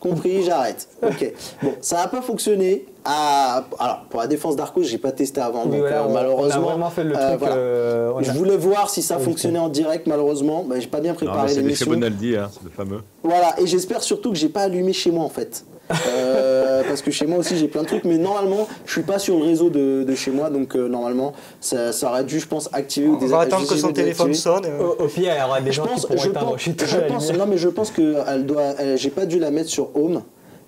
Compris, j'arrête. Ok. Bon, ça n'a pas fonctionné. Alors, pour la défense d'Arcos, j'ai pas testé avant, Oui, donc voilà, on malheureusement. a vraiment fait le truc. voilà. On Je a- voulais voir si ça Oui, fonctionnait en direct, malheureusement. Ben, j'ai pas bien Non, mais préparé c'est l'effet l'émission. Bonaldi, hein, c'est le fameux. Voilà, et j'espère surtout que j'ai pas allumé chez moi en fait. Parce que chez moi aussi j'ai plein de trucs, mais normalement je suis pas sur le réseau de chez moi, donc normalement ça aurait dû, je pense, activer ou On va attendre que son désactiver. téléphone sonne. Au pire, il y aura des Je gens qui pense, pourront je éteindre pense, chez toi je la pense- lumière. non mais je pense que j'ai pas dû la mettre sur Home,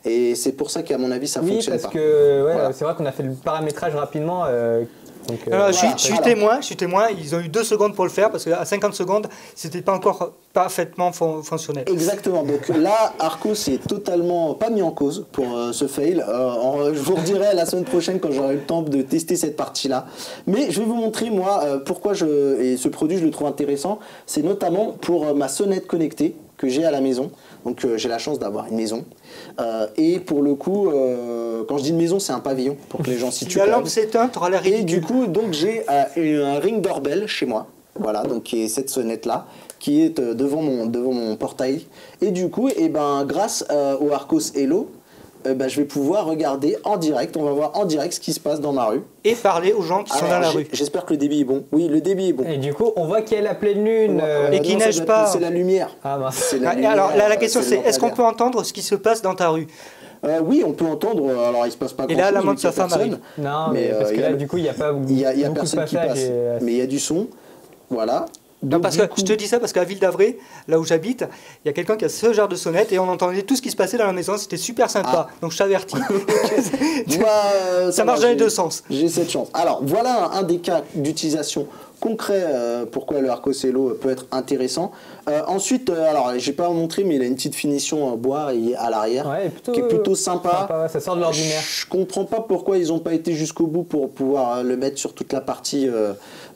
et c'est pour ça qu'à mon avis ça Oui, fonctionne parce pas. que ouais, Voilà. c'est vrai qu'on a fait le paramétrage rapidement. Donc, Alors, voilà. je suis témoin, ils ont eu 2 secondes pour le faire parce qu'à 50 secondes, c'était pas encore parfaitement fonctionnel. Exactement, donc là Arcos est totalement pas mis en cause pour ce fail. Je vous redirai la semaine prochaine quand j'aurai eu le temps de tester cette partie-là. Mais je vais vous montrer moi pourquoi et ce produit je le trouve intéressant. C'est notamment pour ma sonnette connectée que j'ai à la maison. Donc j'ai la chance d'avoir une maison. Et pour le coup, quand je dis une maison, c'est un pavillon pour que les gens Si situent. la quand lampe même. s'éteint, tu auras l'air Et ridicule. du coup, donc j'ai un ring doorbell chez moi. Voilà, donc qui est cette sonnette là, qui est devant mon portail. Et du coup, grâce au Arcos Hello, je vais pouvoir regarder en direct. On va voir en direct ce qui se passe dans ma rue. Et parler aux gens qui sont Alors, dans la rue. J'espère que le débit est bon. Oui, le débit est bon. Et du coup, on voit qu'il y a la pleine lune. Et qu'il non, ça neige doit être- pas. C'est la lumière. Ah mince. C'est la Ah, et lumière, alors là, la question c'est, le est-ce qu'on peut lampadaire. entendre ce qui se passe dans ta rue? Oui, on peut entendre. Alors, il se passe pas Et grand-chose. là, la vu main de qu'il y a sa femme personne. arrive. Non, mais parce que il y a là, le- du coup, il n'y a pas Il y a beaucoup de personne qui passages. passe. Mais il y a du son. Voilà. Non, Donc, parce du que coup- je te dis ça parce qu'à Ville d'Avray, là où j'habite, il y a quelqu'un qui a ce genre de sonnette et on entendait tout ce qui se passait dans la maison, c'était super sympa. Donc je t'avertis. Moi, Ça marche va, dans les j'ai- 2 sens. J'ai cette chance. Alors, voilà un des cas d'utilisation concret pourquoi le Arcos Hello peut être intéressant. Ensuite, alors, j'ai pas montré, mais il a une petite finition bois à l'arrière Ouais, qui est plutôt sympa. ouais, ça sort de l'ordinaire. Je comprends pas pourquoi ils n'ont pas été jusqu'au bout pour pouvoir le mettre sur toute la partie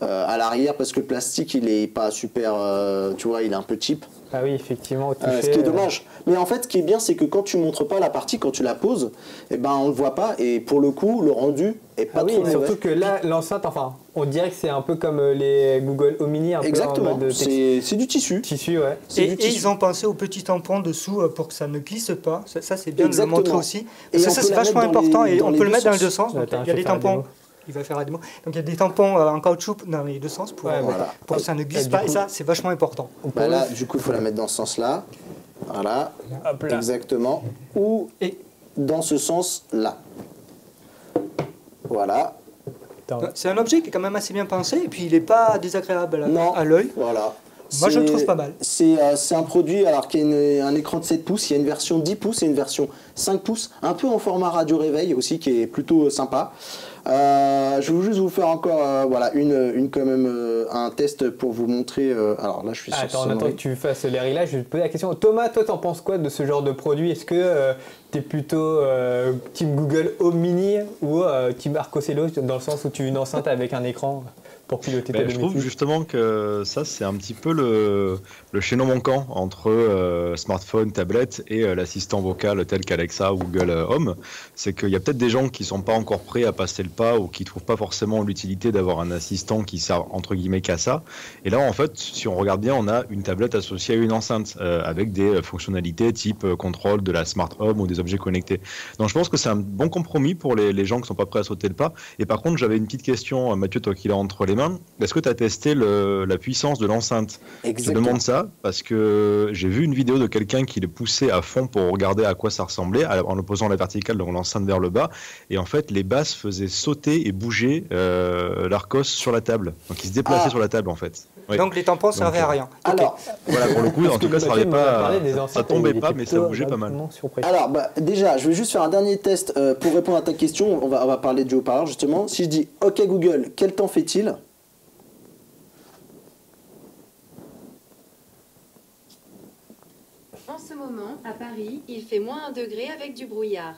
à l'arrière, parce que le plastique, il est pas super, tu vois, il est un peu cheap. Ah oui, effectivement, au toucher. Ce qui est dommage. Mais en fait, ce qui est bien, c'est que quand tu montres pas la partie, quand tu la poses, on le voit pas. Et pour le coup, le rendu est pas Ah oui, trop mauvais. surtout que là, l'enceinte, enfin, on dirait que c'est un peu comme les Google Home Mini, un Exactement. peu en mode C'est du tissu. tissu, ouais. C'est du Et tissu. ils ont pensé au petit tampon dessous pour que ça ne glisse pas. Ça, c'est bien Exactement. de le montrer aussi. Et Parce que on ça, peut c'est la vachement mettre dans important les- et dans on les peut le deux mettre dans les sens. 2 sens. Donc, Attends, il y a je des vais faire la tampons. démo. Il va faire la démo. Donc il y a des tampons en caoutchouc dans les 2 sens pour, Ouais, voilà. pour que ça ne glisse Et pas. du Et coup- ça, c'est vachement important. Bah là, du coup, il faut la mettre dans ce sens-là. Voilà. Hop là. Exactement. Ou Et dans ce sens-là. Voilà. Attends. c'est un objet qui est quand même assez bien pensé et puis il n'est pas désagréable Non. à l'œil. Voilà. Moi, je le C'est- trouve pas mal. C'est un produit alors, qui a un écran de 7 pouces. Il y a une version 10 pouces et une version 5 pouces. Un peu en format radio réveil aussi, qui est plutôt sympa. Je vais juste vous faire encore quand même un test pour vous montrer. Alors là, je suis sur Attends, on sonnerie. attend que tu fasses les réglages. Je vais te poser la question. Thomas, toi, t'en penses quoi de ce genre de produit? Est-ce que t'es plutôt team Google Home Mini ou team Arcos Hello, dans le sens où tu as une enceinte avec un écran? pour piloter ta Je trouve domotique. justement que ça, c'est un petit peu le chaînon manquant entre smartphone, tablette et l'assistant vocal tel qu'Alexa ou Google Home. C'est qu'il y a peut-être des gens qui sont pas encore prêts à passer le pas ou qui trouvent pas forcément l'utilité d'avoir un assistant qui sert entre guillemets qu'à ça. Et là, en fait, si on regarde bien, on a une tablette associée à une enceinte avec des fonctionnalités type contrôle de la smart home ou des objets connectés. Donc je pense que c'est un bon compromis pour les gens qui sont pas prêts à sauter le pas. Et par contre, j'avais une petite question, Mathieu, toi qui l'as entre les mains. Est-ce que tu as testé la puissance de l'enceinte? Je demande ça parce que j'ai vu une vidéo de quelqu'un qui le poussait à fond pour regarder à quoi ça ressemblait en le posant la verticale, donc l'enceinte vers le bas. Et en fait, les basses faisaient sauter et bouger l'Arcos sur la table. Donc il se déplaçait sur la table en fait. Oui. Donc les tampons servaient à rien. Alors, Voilà, pour le coup, en tout cas, ça Mathieu m'en a parlé des ça enceintes, tombait il pas, était mais ça plutôt bougeait pas mal. agréablement surpris. alors déjà, je vais juste faire un dernier test pour répondre à ta question. On va parler du haut-parleur justement. Si je dis OK Google, quel temps fait-il? En ce moment, à Paris, il fait -1 degré avec du brouillard.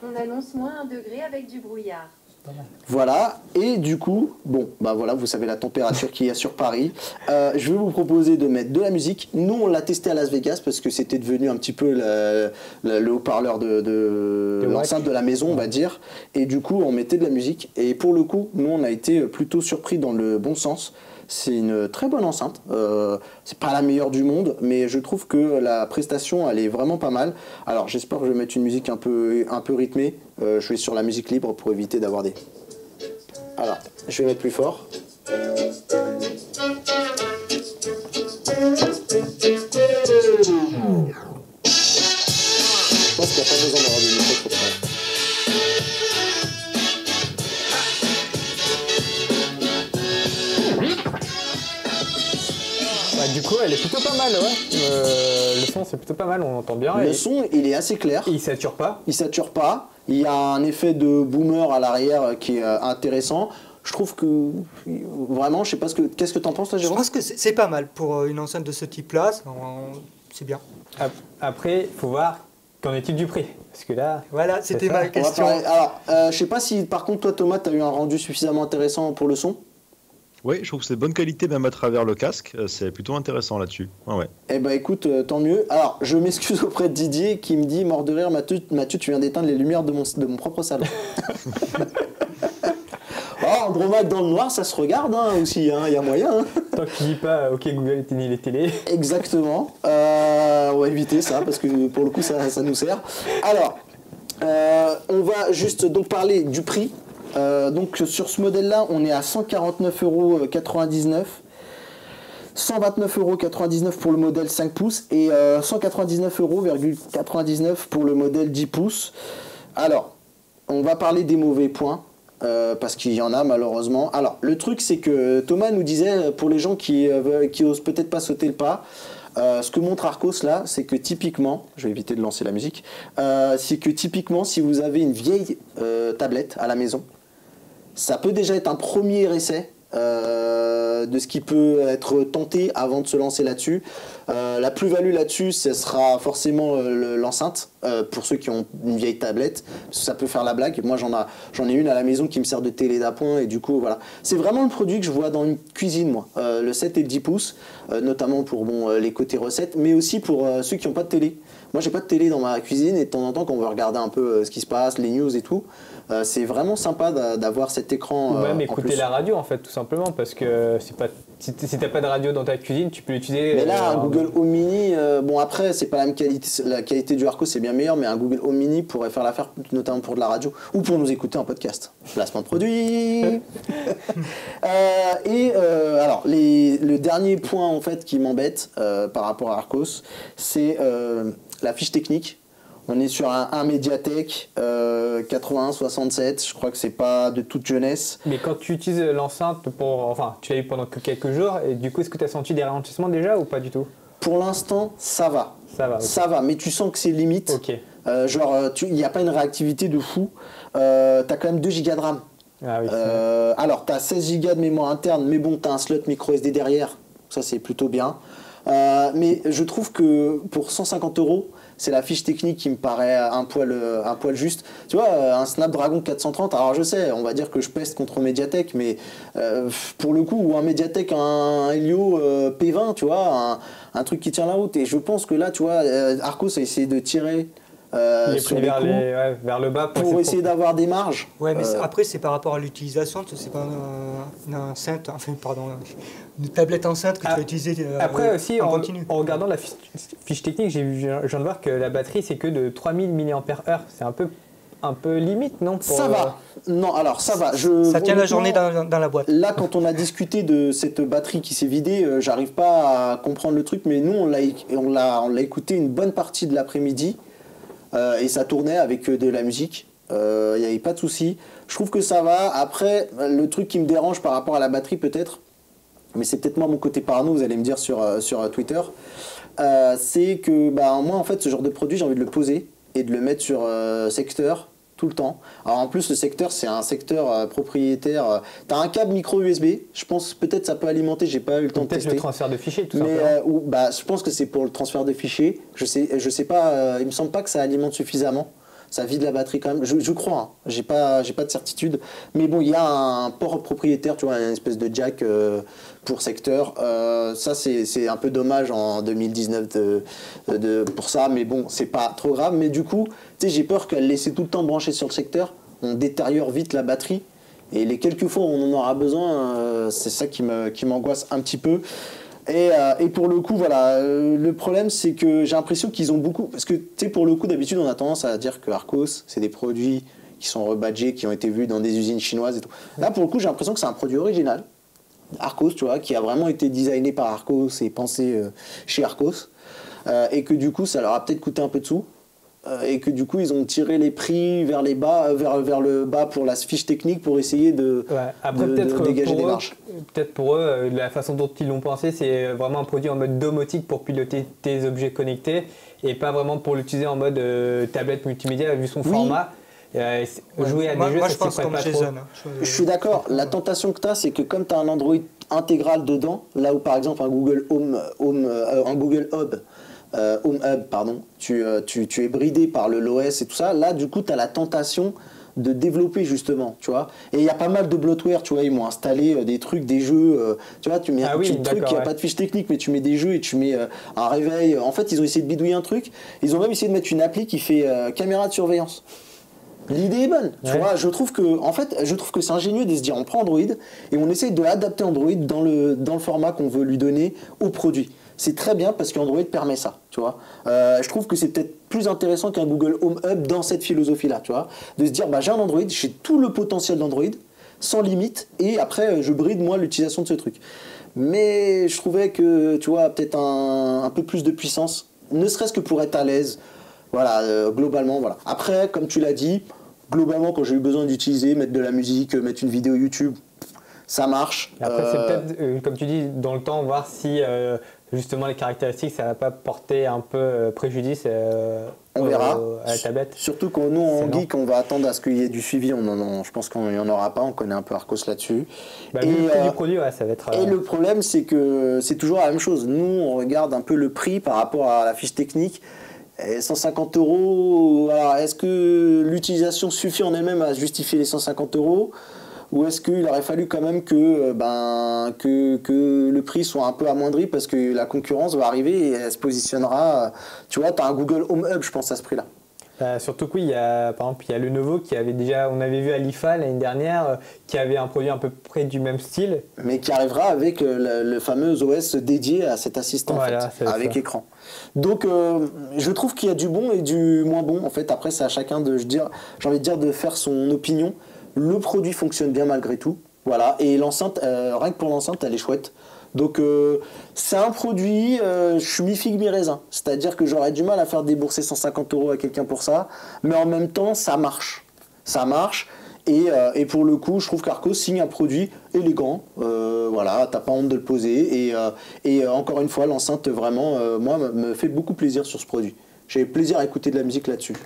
On annonce -1 degré avec du brouillard. Voilà, et du coup, bon, bah voilà, vous savez la température qu'il y a sur Paris. Je vais vous proposer de mettre de la musique. Nous, on l'a testé à Las Vegas parce que c'était devenu un petit peu le haut-parleur de l'enceinte de la maison, on va dire. Et du coup, on mettait de la musique. Et pour le coup, nous, on a été plutôt surpris dans le bon sens. C'est une très bonne enceinte. C'est pas la meilleure du monde, mais je trouve que la prestation, elle est vraiment pas mal. Alors, j'espère que je vais mettre une musique un peu rythmée. Je vais sur la musique libre pour éviter d'avoir des... Alors, je vais mettre plus fort. Je pense qu'il n'y a pas besoin d'avoir des micros trop près. Bah, du coup, elle est plutôt pas mal, ouais. Le son, c'est plutôt pas mal, on entend bien. Le et son, il est assez clair. il sature pas. Il sature pas. Il y a un effet de boomer à l'arrière qui est intéressant. Je trouve que vraiment, je sais pas qu'est-ce que t'en penses là, Je Jérôme? pense que c'est pas mal pour une enceinte de ce type-là. C'est bien. Après, il faut voir qu'en est-il du prix. Parce que là, Voilà, c'était ça. ma On va question. parler- Alors, je sais pas si par contre toi Thomas, t'as eu un rendu suffisamment intéressant pour le son. Oui, je trouve que c'est de bonne qualité même à travers le casque. C'est plutôt intéressant là-dessus. Ouais. Eh ben écoute, tant mieux. Alors, je m'excuse auprès de Didier qui me dit, mort de rire, Mathieu, tu viens d'éteindre les lumières de mon propre salon. Oh, Andromaque dans le noir, ça se regarde aussi, il y a moyen. Tant que tu dis pas OK Google éteignez les télés. Exactement. On va éviter ça parce que pour le coup, ça nous sert. Alors, on va juste donc parler du prix. Donc sur ce modèle-là, on est à 149,99 €. 129,99 € pour le modèle 5 pouces et 199,99 € pour le modèle 10 pouces. Alors, on va parler des mauvais points. Parce qu'il y en a malheureusement. Alors le truc c'est que Thomas nous disait pour les gens qui osent peut-être pas sauter le pas, ce que montre Arcos là, c'est que typiquement, je vais éviter de lancer la musique, c'est que typiquement si vous avez une vieille tablette à la maison, ça peut déjà être un premier essai de ce qui peut être tenté avant de se lancer là-dessus. La plus-value là-dessus, ce sera forcément l'enceinte pour ceux qui ont une vieille tablette, parce que ça peut faire la blague. Moi, j'en ai une à la maison qui me sert de télé d'appoint et du coup, voilà. C'est vraiment le produit que je vois dans une cuisine, moi. Le 7 et le 10 pouces, notamment pour les côtés recettes, mais aussi pour ceux qui n'ont pas de télé. Moi, j'ai pas de télé dans ma cuisine et de temps en temps, quand on veut regarder un peu ce qui se passe, les news et tout, c'est vraiment sympa d'avoir cet écran. Ou même en écouter plus. la radio en fait, tout simplement, parce que c'est pas, si t'as pas de radio dans ta cuisine, tu peux l'utiliser. Mais là, un Google Home Mini, bon après, c'est pas la même qualité, la qualité du Arcos c'est bien meilleur, mais un Google Home Mini pourrait faire l'affaire, notamment pour de la radio ou pour nous écouter en podcast. Placement de produit. Alors, le dernier point en fait qui m'embête par rapport à Arcos, c'est la fiche technique. On est sur un Mediatek 8167, je crois que c'est pas de toute jeunesse. Mais quand tu utilises l'enceinte enfin, tu l'as eu pendant que quelques jours, et du coup, est-ce que tu as senti des ralentissements déjà ou pas du tout? Pour l'instant, ça va. Ça va. Okay. Ça va, mais tu sens que c'est limite. Ok. Il n'y a pas une réactivité de fou. T'as quand même 2 Go de RAM. Ah oui, alors, t'as 16 Go de mémoire interne, mais bon, t'as un slot micro SD derrière. Ça, c'est plutôt bien. Mais je trouve que pour 150 €, c'est la fiche technique qui me paraît un poil juste. Tu vois, un Snapdragon 430, alors je sais, on va dire que je peste contre Mediatek, mais pour le coup, ou un Mediatek, un Helio P20, tu vois, un truc qui tient la route. Et je pense que là, tu vois, Arcos a essayé de tirer sur les coûts vers le bas pour essayer d'avoir des marges. Ouais, mais après, c'est par rapport à l'utilisation. C'est pas une enceinte, enfin, pardon, une tablette enceinte que tu vas utiliser après aussi, en en continu. regardant la fiche technique, je viens de voir que la batterie, c'est que de 3000 mAh. C'est un peu limite, non Ça va. Non, alors ça va. Ça tient la journée dans la boîte. Là, quand on a discuté de cette batterie qui s'est vidée, j'arrive pas à comprendre le truc, mais nous, on l'a écouté une bonne partie de l'après-midi et ça tournait avec de la musique. Il n'y avait pas de souci. Je trouve que ça va. Après, le truc qui me dérange par rapport à la batterie, peut-être, mais c'est peut-être moi mon côté parano, vous allez me dire sur Twitter, c'est que moi, en fait, ce genre de produit, j'ai envie de le poser et de le mettre sur secteur tout le temps. Alors en plus, le secteur, c'est un secteur propriétaire. Tu as un câble micro USB, je pense peut-être ça peut alimenter, j'ai pas eu le temps de tester. Peut-être le transfert de fichiers, tout mais simplement. je pense que c'est pour le transfert de fichiers. Je sais pas, il me semble pas que ça alimente suffisamment. Ça vide la batterie quand même, je crois, hein. J'ai pas de certitude. Mais bon, il y a un port propriétaire, tu vois, une espèce de jack pour secteur. Ça, c'est un peu dommage en 2019 pour ça, mais bon, c'est pas trop grave. Mais du coup, tu sais, j'ai peur qu'elle laisse tout le temps branchée sur le secteur, on détériore vite la batterie. Et les quelques fois où on en aura besoin, c'est ça qui m'angoisse un petit peu. Et pour le coup, voilà, le problème c'est que j'ai l'impression qu'ils ont beaucoup. Parce que, tu sais, pour le coup, d'habitude, on a tendance à dire que Arcos, c'est des produits qui sont rebadgés, qui ont été vus dans des usines chinoises et tout. Là, pour le coup, j'ai l'impression que c'est un produit original. Arcos, tu vois, qui a vraiment été designé par Arcos et pensé chez Arcos. Et que du coup, ça leur a peut-être coûté un peu de sous. Et que du coup ils ont tiré les prix vers les bas, vers le bas pour la fiche technique pour essayer de dégager des marges. Peut-être pour eux, la façon dont ils l'ont pensé, c'est vraiment un produit en mode domotique pour piloter tes objets connectés et pas vraiment pour l'utiliser en mode tablette multimédia vu son format. Jouer à des jeux, moi, ça je pense s'y prête comme pas trop. Jason. Je suis d'accord, la tentation que tu as, c'est que comme tu as un Android intégral dedans, là où par exemple un Google Hub, tu es bridé par l'OS et tout ça, là du coup tu as la tentation de développer justement, tu vois. Et il y a pas mal de bloatware, tu vois, ils m'ont installé des trucs, des jeux, tu vois, tu mets un petit truc, il n'y a pas de fiche technique, mais tu mets des jeux et tu mets un réveil. En fait, ils ont essayé de bidouiller un truc, ils ont même essayé de mettre une appli qui fait caméra de surveillance. L'idée est bonne, tu vois, je trouve que c'est ingénieux de se dire on prend Android et on essaye de adapter Android dans le format qu'on veut lui donner au produit. C'est très bien parce qu'Android permet ça, tu vois. Je trouve que c'est peut-être plus intéressant qu'un Google Home Hub dans cette philosophie-là, tu vois. De se dire, j'ai un Android, j'ai tout le potentiel d'Android, sans limite, et après, je bride, moi, l'utilisation de ce truc. Mais je trouvais que, tu vois, peut-être un peu plus de puissance, ne serait-ce que pour être à l'aise, voilà, globalement, voilà. Après, comme tu l'as dit, globalement, quand j'ai eu besoin d'utiliser, mettre de la musique, mettre une vidéo YouTube, ça marche. Et après, c'est peut-être, comme tu dis, dans le temps, voir si justement les caractéristiques, ça va pas porter un peu préjudice on verra. À la tablette. Surtout que nous, en geek, on va attendre à ce qu'il y ait du suivi. Je pense qu'il n'y en aura pas, on connaît un peu Arcos là-dessus. Vu le prix du produit, ouais, ça va être... Et le problème, c'est que c'est toujours la même chose. Nous, on regarde un peu le prix par rapport à la fiche technique. Et 150 €, alors est-ce que l'utilisation suffit en elle-même à justifier les 150 €? Ou est-ce qu'il aurait fallu quand même que le prix soit un peu amoindri parce que la concurrence va arriver et elle se positionnera. Tu vois, tu as un Google Home Hub, je pense, à ce prix-là. Surtout que oui, par exemple, il y a Lenovo qui avait déjà, on avait vu à l'IFA l'année dernière, qui avait un produit à peu près du même style. Mais qui arrivera avec le fameux OS dédié à cet assistant, voilà, en fait, avec ça. Écran. Donc je trouve qu'il y a du bon et du moins bon. En fait, après, c'est à chacun j'ai envie de dire, de faire son opinion. Le produit fonctionne bien malgré tout. Voilà. Et l'enceinte, rien que pour l'enceinte, elle est chouette. Donc c'est un produit, je suis mi-figue mi-raisin. C'est-à-dire que j'aurais du mal à faire débourser 150 € à quelqu'un pour ça. Mais en même temps, ça marche. Ça marche. Et pour le coup, je trouve qu'Arcos signe un produit élégant. Voilà, t'as pas honte de le poser. Et encore une fois, l'enceinte, vraiment, moi, me fait beaucoup plaisir sur ce produit. J'ai plaisir à écouter de la musique là-dessus.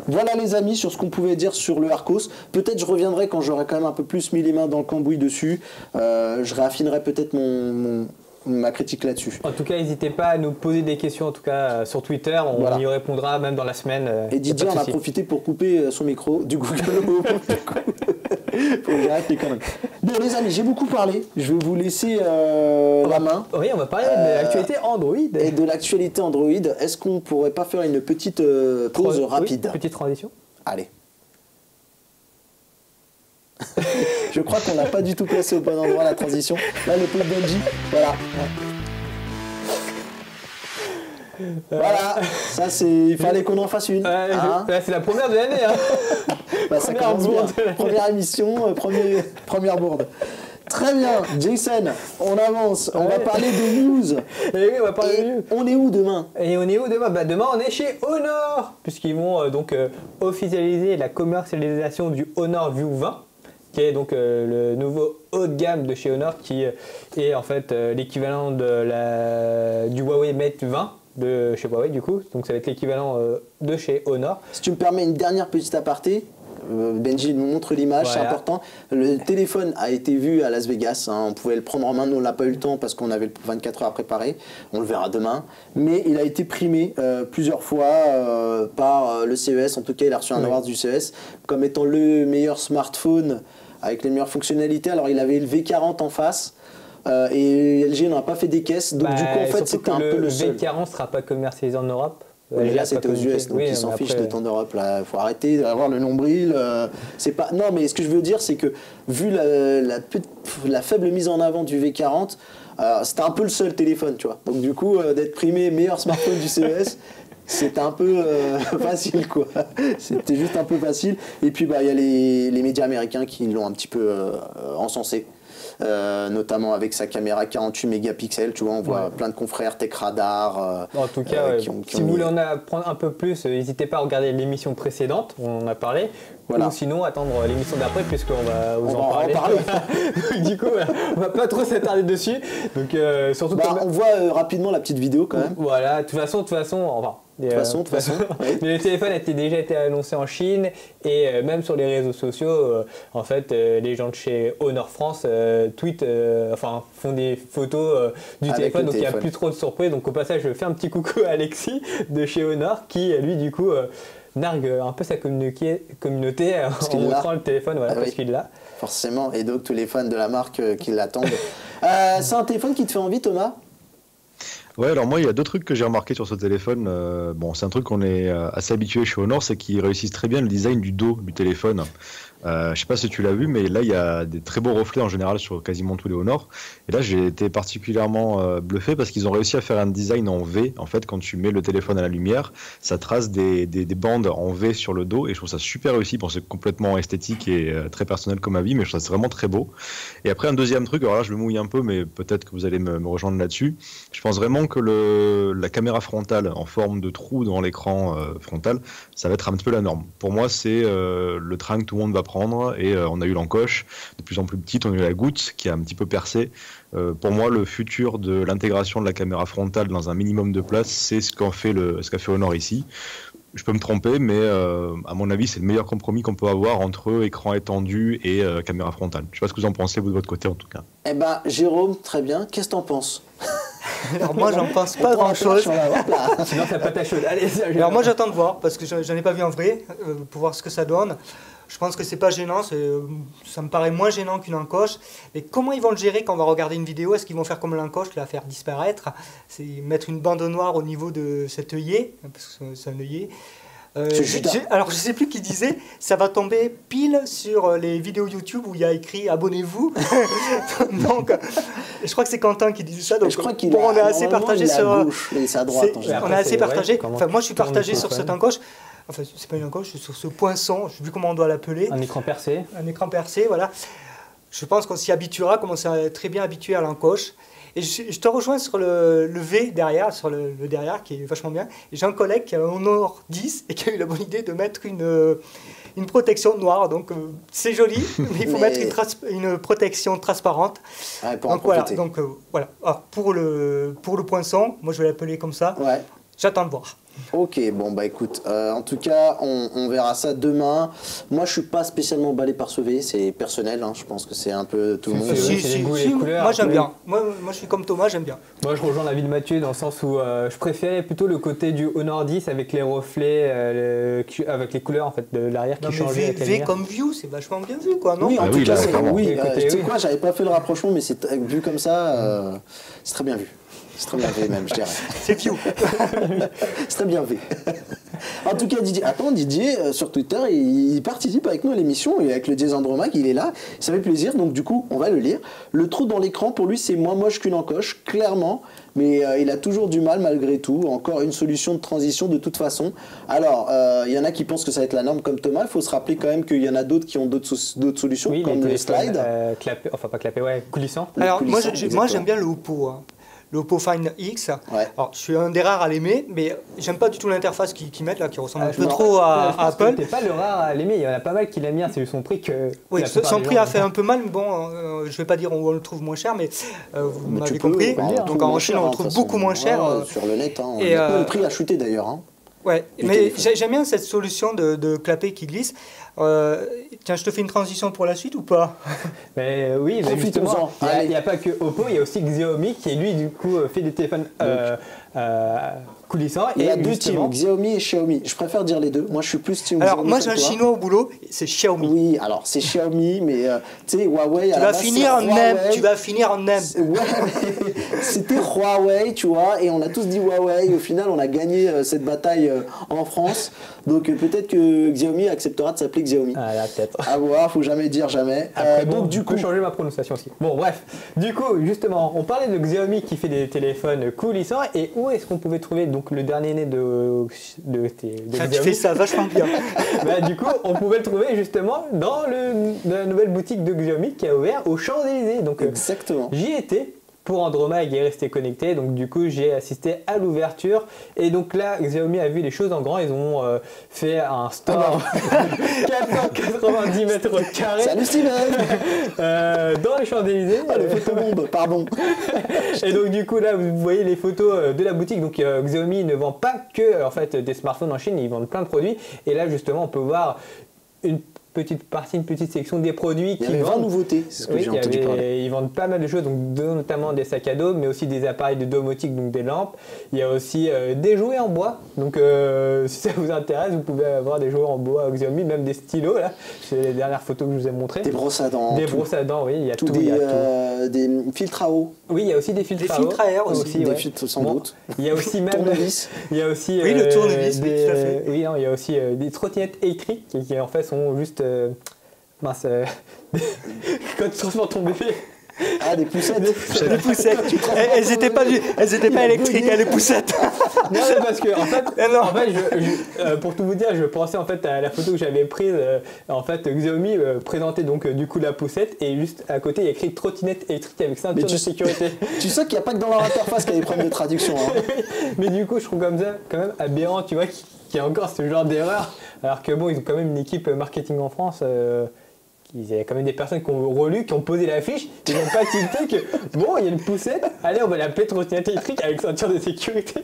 Voilà les amis sur ce qu'on pouvait dire sur le Arcos. Peut-être je reviendrai quand j'aurai quand même un peu plus mis les mains dans le cambouis dessus. Je réaffinerai peut-être ma critique là-dessus. En tout cas, n'hésitez pas à nous poser des questions, en tout cas sur Twitter, on y répondra même dans la semaine. Et Didier en a profité pour couper son micro du Google Home. Faut que j'arrête les conneries. Bon les amis, j'ai beaucoup parlé, je vais vous laisser la main. Oui, on va parler de l'actualité Android. Et de l'actualité Android, est-ce qu'on pourrait pas faire une petite pause rapide? Oui, petite transition. Allez. Je crois qu'on n'a pas du tout placé au bon endroit la transition. Là, le pauvre Benji, voilà. Voilà, ça c'est. Il fallait qu'on en fasse une. C'est la première de l'année. Hein. Ça commence bien. Première émission, première bourde. Très bien, Jason, on avance, on va parler de news. Et oui, on va parler de news. On est où demain? Et on est où demain? Demain, on est chez Honor, puisqu'ils vont donc officialiser la commercialisation du Honor View 20, qui est donc le nouveau haut de gamme de chez Honor, qui est en fait l'équivalent du Huawei Mate 20 de chez Huawei du coup. Donc ça va être l'équivalent de chez Honor. Si tu me permets une dernière petite aparté. Benji nous montre l'image, c'est important. Le téléphone a été vu à Las Vegas, on pouvait le prendre en main, nous on n'a pas eu le temps parce qu'on avait 24 heures à préparer, on le verra demain. Mais il a été primé plusieurs fois par le CES, en tout cas il a reçu un award du CES comme étant le meilleur smartphone avec les meilleures fonctionnalités. Alors il avait le V40 en face. Et LG n'en a pas fait des caisses, donc du coup en fait c'était un peu le seul. Le V40 ne sera pas commercialisé en Europe. Mais là c'était aux US, donc ils s'en fichent de ton Europe là. Il faut arrêter d'avoir le nombril. C'est pas. Non, mais ce que je veux dire, c'est que vu la faible mise en avant du V40, c'était un peu le seul téléphone, tu vois. Donc du coup, d'être primé meilleur smartphone du CES, c'était un peu facile, quoi. C'était juste un peu facile. Et puis il y a les médias américains qui l'ont un petit peu encensé. Notamment avec sa caméra 48 mégapixels, tu vois, on voit plein de confrères Tech Radar. En tout cas, si vous voulez en apprendre un peu plus, n'hésitez pas à regarder l'émission précédente, on en a parlé, ou sinon attendre l'émission d'après, puisqu'on va vous en parler. Du coup, on va pas trop s'attarder dessus. Donc, surtout on voit rapidement la petite vidéo quand même. Voilà, de toute façon, enfin. De toute façon. Oui. Mais le téléphone a déjà été annoncé en Chine et même sur les réseaux sociaux, en fait, les gens de chez Honor France font des photos du téléphone, donc il n'y a plus trop de surprises. Donc au passage, je fais un petit coucou à Alexis de chez Honor qui, lui, du coup, nargue un peu sa communauté en montrant le téléphone, parce qu'il l'a. Forcément, et donc tous les fans de la marque qui l'attendent. C'est un téléphone qui te fait envie, Thomas ? Ouais, alors moi, il y a deux trucs que j'ai remarqué sur ce téléphone. C'est un truc qu'on est assez habitué chez Honor, c'est qu'ils réussissent très bien le design du dos du téléphone. Je sais pas si tu l'as vu, mais là, il y a des très beaux reflets en général sur quasiment tous les Honor. Et là, j'ai été particulièrement bluffé parce qu'ils ont réussi à faire un design en V. En fait, quand tu mets le téléphone à la lumière, ça trace des bandes en V sur le dos. Et je trouve ça super réussi. Bon, c'est complètement esthétique et très personnel comme avis, mais je trouve ça vraiment très beau. Et après, un deuxième truc, alors là, je me mouille un peu, mais peut-être que vous allez me rejoindre là-dessus. Je pense vraiment que la caméra frontale en forme de trou dans l'écran frontal, ça va être un petit peu la norme. Pour moi, c'est le train que tout le monde va prendre et on a eu l'encoche de plus en plus petite, on a eu la goutte qui a un petit peu percé. Pour moi, le futur de l'intégration de la caméra frontale dans un minimum de place, c'est ce qu'a fait Honor ici. Je peux me tromper, mais à mon avis, c'est le meilleur compromis qu'on peut avoir entre écran étendu et caméra frontale. Je ne sais pas ce que vous en pensez, vous, de votre côté, en tout cas. Eh ben, Jérôme, très bien. Qu'est-ce que t'en penses ? Alors moi, j'en pense pas grand-chose. Sinon, ça pas ta chaude. Allez, alors moi, j'attends de voir, parce que j'en ai pas vu en vrai, pour voir ce que ça donne. Je pense que c'est pas gênant, ça me paraît moins gênant qu'une encoche. Mais comment ils vont le gérer quand on va regarder une vidéo? Est-ce qu'ils vont faire comme l'encoche, la faire disparaître? C'est mettre une bande noire au niveau de cet œillet, parce que c'est un œillet. Alors je sais plus qui disait, ça va tomber pile sur les vidéos YouTube où il y a écrit abonnez-vous. Donc je crois que c'est Quentin qui disait ça. Donc on est assez partagé sur. C'est à droite. On est assez partagé. Enfin moi je suis partagé sur cette encoche. Enfin c'est pas une encoche, c'est sur ce poinçon. Je sais plus comment on doit l'appeler. Un écran percé. Un écran percé, voilà. Je pense qu'on s'y habituera, comme on s'est très bien habitué à l'encoche. Et je te rejoins sur le V derrière, sur le derrière qui est vachement bien. Et j'ai un collègue qui a un Honor 10 et qui a eu la bonne idée de mettre une protection noire. Donc c'est joli, mais il faut mettre une protection transparente. Ouais, donc voilà. Alors pour le poinçon, moi je vais l'appeler comme ça. Ouais. j'attends de voir. Ok, bon bah écoute, en tout cas on verra ça demain. Moi je suis pas spécialement emballé par ce V, c'est personnel, hein, je pense que c'est un peu tout le monde. c'est les goûts et les couleurs. Moi j'aime Oui. bien. Moi je suis comme Thomas, j'aime bien. Moi je rejoins l'avis de Mathieu dans le sens où je préférais plutôt le côté du Honor 10 avec les reflets, avec les couleurs en fait de l'arrière Non, qui mais changeaient. avec la V lumière. comme View, c'est vachement bien vu quoi, non? Oui, en Ah tout oui, cas, là, clairement. oui, Écoutez, tu sais oui. quoi, j'avais pas fait le rapprochement, mais c'est vu comme ça, c'est très bien vu. C'est très bien vu même, je dirais. C'est View. C'est très bien vu. En tout cas, Didier, sur Twitter, il participe avec nous à l'émission et avec le Diez Andromaque, il est là. Ça fait plaisir, donc du coup, on va le lire. Le trou dans l'écran, pour lui, c'est moins moche qu'une encoche, clairement. Mais il a toujours du mal malgré tout. Encore une solution de transition de toute façon. Alors, il y en a qui pensent que ça va être la norme comme Thomas. Il faut se rappeler quand même qu'il y en a d'autres qui ont d'autres solutions, Oui, comme les le téléphones, slide. enfin pas clapé, ouais, coulissant. Alors moi Exactement. j'aime bien le Oppo. Hein. Le Oppo Find X. Ouais. Alors, je suis un des rares à l'aimer, mais j'aime pas du tout l'interface qu'ils mettent là, qui ressemble un je peu me trop à Apple. T'es pas le rare à l'aimer, il y en a pas mal qui l'aiment bien, c'est son prix que. Oui, la plupart son des prix gens a fait un peu mal, mais bon, je vais pas dire où on le trouve moins cher, mais vous Mais m'avez tu peux, compris. on le Donc trouve en moins Chine, cher, on le hein, trouve de toute beaucoup façon. moins cher. Ouais, sur le net, hein. et, Le prix a chuté d'ailleurs. Hein. Ouais, Du mais téléphone. j'aime bien cette solution de clapet qui glisse. Tiens, je te fais une transition pour la suite ou pas? Mais oui, mais Profitons-en. justement, Allez. il n'y a pas que Oppo, il y a aussi Xiaomi qui lui du coup fait des téléphones coulissants. Il y a et deux justement- teams, Xiaomi et Xiaomi. Je préfère dire les deux. Moi, je suis plus team Alors, Xiaomi moi comme j'ai un toi. chinois au boulot, c'est Xiaomi. Oui, alors c'est Xiaomi, mais tu sais, Huawei. à Tu la vas base, finir c'est en M, Huawei. tu vas finir en M. Ouais, mais c'était Huawei, tu vois, et on a tous dit Huawei. Au final, on a gagné cette bataille en France. Donc peut-être que Xiaomi acceptera de s'appeler Xiaomi. Ah là, peut-être. À voir, faut jamais dire jamais. Après, bon, donc du je peux coup, changer ma prononciation aussi. Bon, bref. Du coup, justement, on parlait de Xiaomi qui fait des téléphones coulissants. Et où est-ce qu'on pouvait trouver donc le dernier né de Ah, tu Xiaomi? fais ça vachement bien. Bah, du coup, on pouvait le trouver justement dans la nouvelle boutique de Xiaomi qui a ouvert aux Champs-Élysées. Donc, exactement. j'y étais pour Andromag et rester connecté. Donc, du coup, j'ai assisté à l'ouverture. Et donc là, Xiaomi a vu les choses en grand. Ils ont fait un store 490 mètres carrés Salut Steven. dans les Champs-Élysées. Ah, le photobombe, pardon. Et donc du coup là vous voyez les photos de la boutique. Donc Xiaomi ne vend pas que en fait des smartphones en Chine, ils vendent plein de produits. Et là justement on peut voir une petite partie, une petite section des produits Il y qui avait 20 vendent. nouveautés, c'est ce que Oui, j'ai entendu parler. ils vendent pas mal de choses, donc notamment des sacs à dos, mais aussi des appareils de domotique, donc des lampes. Il y a aussi des jouets en bois. Donc si ça vous intéresse, vous pouvez avoir des jouets en bois Xiaomi, même des stylos là. C'est les dernières photos que je vous ai montrées. Des brosses à dents. Des tout. brosses à dents, oui, il y a tout. Tout il y a tout. des filtres à eau, Oui, il y a aussi des filtres Des à eau. filtres à air aussi. des ouais. filtres sans Bon, doute. Il y a aussi même. Tournevis. Il y a aussi. Oui, le tournevis, oui, des, tout à fait. oui, non, il y a aussi des trottinettes électriques qui en fait sont juste. Mince. Quand tu transformes ton bébé. Ah, des poussettes. Les poussettes. Elles n'étaient pas électriques, les poussettes. Non, mais parce que en fait, Non. pour tout vous dire, je pensais en fait à la photo que j'avais prise. En fait, Xiaomi présentait donc du coup la poussette et juste à côté il y a écrit trottinette électrique avec ceinture de sécurité. Tu sais qu'il n'y a pas que dans leur interface qu'il y a des problèmes de traduction. Hein. Mais du coup, je trouve comme ça quand même aberrant, tu vois, qu'il y a encore ce genre d'erreur. Alors que bon, ils ont quand même une équipe marketing en France. Il y a quand même des personnes qui ont relu, qui ont posé l'affiche, ils n'ont pas tilté que bon, il y a une poussette, allez, on va l'appeler trottinette électrique avec ceinture de sécurité.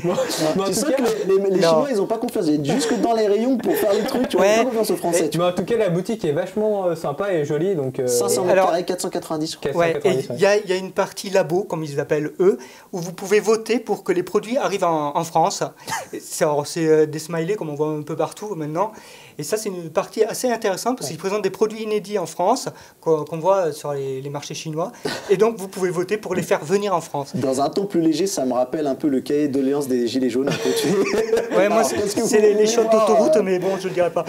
Bon, mais en Tu tout sais cas, que les Chinois, ils n'ont pas confiance. Ils sont jusque dans les rayons pour faire les trucs. Tu vois, ils Ouais. ont pas confiance aux Français. Tu mais en tout cas, la boutique est vachement sympa et jolie. Donc, vois. 500 mètres Alors- carrés, 490. je crois. Ouais, et 490, il y a une partie labo, comme ils l'appellent eux, où vous pouvez voter pour que les produits arrivent en France. C'est des smileys comme on voit un peu partout maintenant. Et ça, c'est une partie assez intéressante parce qu'ils présentent des produits inédits en France qu'on voit sur les marchés chinois. Et donc, vous pouvez voter pour les faire venir en France. Dans un ton plus léger, ça me rappelle un peu le cahier de doléances des Gilets jaunes. Un peu, tu sais. Ouais, moi, Alors, qu'est-ce que c'est vous les voulez shots voir, d'autoroute, mais bon, je ne le dirai pas.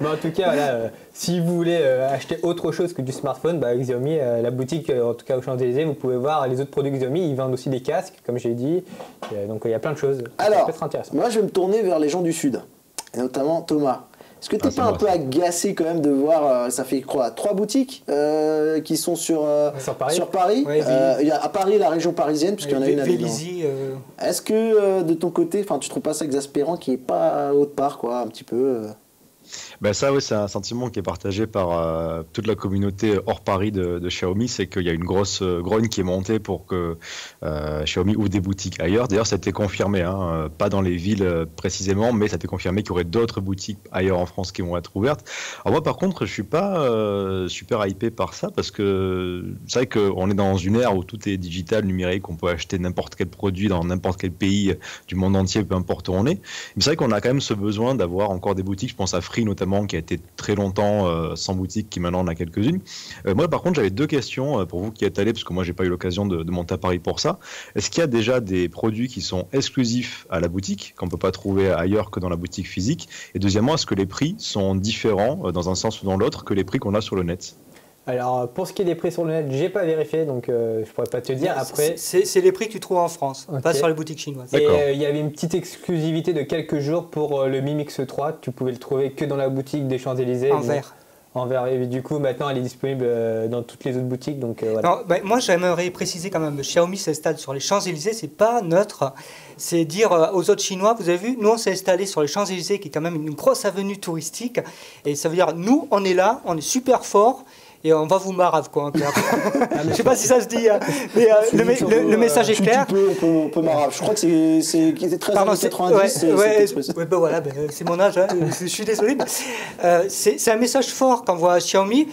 Mais en tout cas, voilà, si vous voulez acheter autre chose que du smartphone, bah, Xiaomi, la boutique, en tout cas aux Champs-Élysées, vous pouvez voir les autres produits Xiaomi. Ils vendent aussi des casques, comme j'ai dit. Donc il y a plein de choses. Ça Alors, peut être intéressant. moi, je vais me tourner vers les gens du Sud, et notamment Thomas. Est-ce que tu n'es c'est pas un moi, peu ça. agacé quand même de voir, ça fait quoi, 3 boutiques qui sont sur Paris. Ouais, Il y a à Paris, la région parisienne, puisqu'il y en a une à Lille. Vélizy, Est-ce que de ton côté, tu trouves pas ça exaspérant qu'il n'y ait pas autre part, quoi, un petit peu Ben ça, oui, c'est un sentiment qui est partagé par toute la communauté hors Paris de Xiaomi, c'est qu'il y a une grosse grogne qui est montée pour que Xiaomi ouvre des boutiques ailleurs. D'ailleurs, ça a été confirmé, hein, pas dans les villes précisément, mais ça a été confirmé qu'il y aurait d'autres boutiques ailleurs en France qui vont être ouvertes. Alors moi, par contre, je suis pas super hypé par ça, parce que c'est vrai qu'on est dans une ère où tout est digital, numérique, on peut acheter n'importe quel produit dans n'importe quel pays du monde entier, peu importe où on est. Mais c'est vrai qu'on a quand même ce besoin d'avoir encore des boutiques. Je pense à Free notamment, qui a été très longtemps sans boutique, qui maintenant en a quelques-unes. Moi, par contre, j'avais deux questions pour vous qui êtes allés, parce que moi, j'ai pas eu l'occasion de monter à Paris pour ça. Est-ce qu'il y a déjà des produits qui sont exclusifs à la boutique, qu'on peut pas trouver ailleurs que dans la boutique physique? Et deuxièmement, est-ce que les prix sont différents dans un sens ou dans l'autre que les prix qu'on a sur le net? Alors, pour ce qui est des prix sur le net, j'ai pas vérifié, donc je pourrais pas te dire. Après, c'est les prix que tu trouves en France, Ok. pas sur les boutiques chinoises. et il y avait une petite exclusivité de quelques jours pour le Mi Mix 3. Tu pouvais le trouver que dans la boutique des Champs-Élysées. En vert. En vert. Et du coup, maintenant, elle est disponible dans toutes les autres boutiques. Donc, voilà. Non, ben, moi, j'aimerais préciser quand même, Xiaomi s'installe sur les Champs-Élysées, c'est pas neutre. C'est dire aux autres Chinois, vous avez vu, nous, on s'est installé sur les Champs-Élysées, qui est quand même une grosse avenue touristique. Et ça veut dire, nous, on est là, on est super fort. Et on va vous marave, quoi. Je sais pas si ça se dit, mais le message est clair. On peut marave. Je crois que c'était très années 90. Ben voilà, c'est mon âge, hein, je suis désolé. C'est un message fort qu'envoie Xiaomi.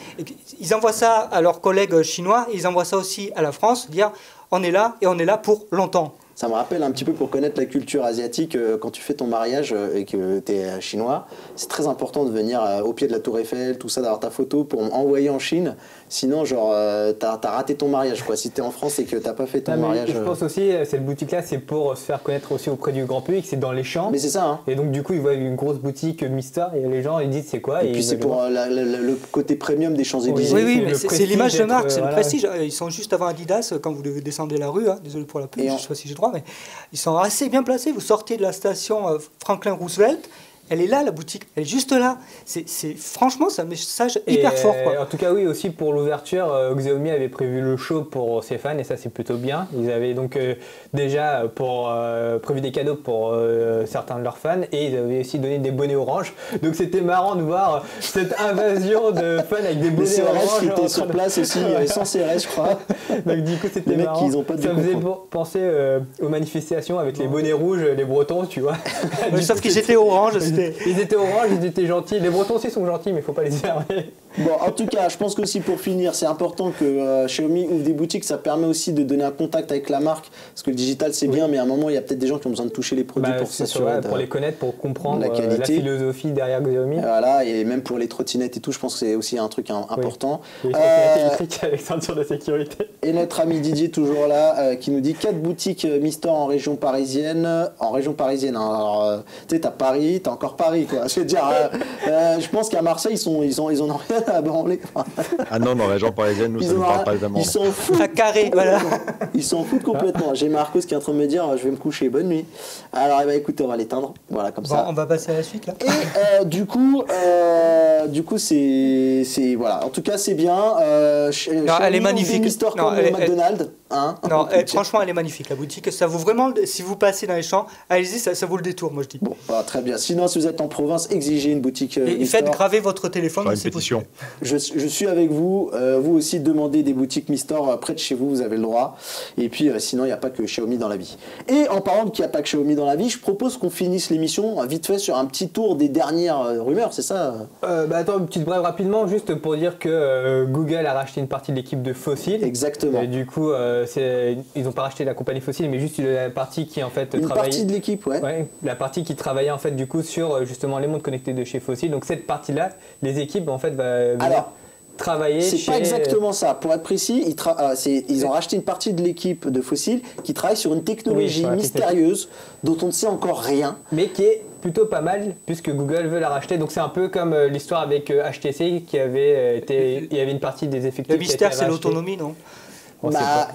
Ils envoient ça à leurs collègues chinois, et ils envoient ça aussi à la France, dire on est là et on est là pour longtemps. Ça me rappelle un petit peu, pour connaître la culture asiatique, quand tu fais ton mariage et que tu es chinois, c'est très important de venir au pied de la Tour Eiffel, tout ça, d'avoir ta photo pour envoyer en Chine. Sinon, genre, t'as raté ton mariage, quoi. Si t'es en France et que t'as pas fait ton mariage. Je pense aussi, cette boutique-là, c'est pour se faire connaître aussi auprès du grand public. C'est dans les champs. Mais c'est ça, hein. Et donc, du coup, ils voient une grosse boutique Mister et les gens, ils disent c'est quoi. Et puis, c'est pour le côté premium des Champs-Élysées. Oui, mais c'est l'image de marque, c'est le voilà. prestige. Ils sont juste avant Adidas quand vous descendez la rue. Hein. Désolé pour la pub, je sais pas si j'ai droit, mais ils sont assez bien placés. Vous sortez de la station Franklin Roosevelt. Elle est là, la boutique, elle est juste là. Franchement, c'est un message hyper fort, quoi. En tout cas, oui, aussi pour l'ouverture, Xiaomi avait prévu le show pour ses fans et ça, c'est plutôt bien. Ils avaient donc déjà prévu des cadeaux pour certains de leurs fans et ils avaient aussi donné des bonnets orange. Donc c'était marrant de voir cette invasion de fans avec des bonnets orange. Qui étaient sur place aussi, sans CRS, je crois. Donc du coup, c'était marrant. Ils ont pas de ça faisait penser aux manifestations avec les bonnets rouges, les Bretons, tu vois. Sauf qu'ils étaient orange. Ils étaient orange, ils étaient gentils. Les Bretons aussi sont gentils, mais il ne faut pas les énerver. Bon, en tout cas, je pense qu'aussi pour finir, c'est important que Xiaomi ouvre des boutiques. Ça permet aussi de donner un contact avec la marque. Parce que le digital, c'est bien, mais à un moment, il y a peut-être des gens qui ont besoin de toucher les produits pour s'assurer. Pour les connaître, pour comprendre la qualité. La philosophie derrière Xiaomi. Voilà, et même pour les trottinettes et tout, je pense que c'est aussi un truc important. Les trottinettes électriques avec ceinture de sécurité. Et notre ami Didier, toujours là, qui nous dit 4 boutiques Mi-Store en région parisienne. En région parisienne, hein. Alors, tu sais, t'as Paris, t'as encore Paris, quoi. Je veux dire, je pense qu'à Marseille, ils en ont rien à branler. Ah non, dans la région parisienne, nous, ça ne parle pas évidemment. Ils s'en foutent. À carré, voilà. Ils s'en foutent complètement. J'ai Marcos qui est en train de me dire je vais me coucher, bonne nuit. Alors, écoutez, on va l'éteindre. Voilà, comme ça. On va passer à la suite, là. Et du coup, c'est. Voilà. En tout cas, c'est bien. Elle est magnifique. Mi-Store comme McDonald's. Hein, non, franchement, elle est magnifique, la boutique. Ça vaut vraiment, si vous passez dans les champs, allez-y, ça vaut le détour, moi je dis. Bon, bah, très bien. Sinon, si vous êtes en province, exigez une boutique. Et faites graver votre téléphone. Faire une pétition. Je suis avec vous. Vous aussi, demandez des boutiques Mi-Store près de chez vous, vous avez le droit. Et puis, sinon, il n'y a pas que Xiaomi dans la vie. Et en parlant qu'il n'y a pas que Xiaomi dans la vie, je propose qu'on finisse l'émission vite fait sur un petit tour des dernières rumeurs, c'est ça Attends, une petite brève rapidement, juste pour dire que Google a racheté une partie de l'équipe de Fossil. Exactement. Et du coup, ils n'ont pas racheté la compagnie Fossil, mais juste la partie qui en fait une travaillait. Partie de l'équipe, ouais. Ouais, la partie qui travaillait en fait du coup sur justement les montres connectées de chez Fossil. Donc cette partie-là, les équipes en fait va travailler. C'est pas exactement ça. Pour être précis, ils ont racheté une partie de l'équipe de Fossil qui travaille sur une technologie mystérieuse dont on ne sait encore rien. Mais qui est plutôt pas mal puisque Google veut la racheter. Donc c'est un peu comme l'histoire avec HTC qui avait été. Il y avait une partie des effectifs. Le mystère, c'est l'autonomie, non? On sait pas.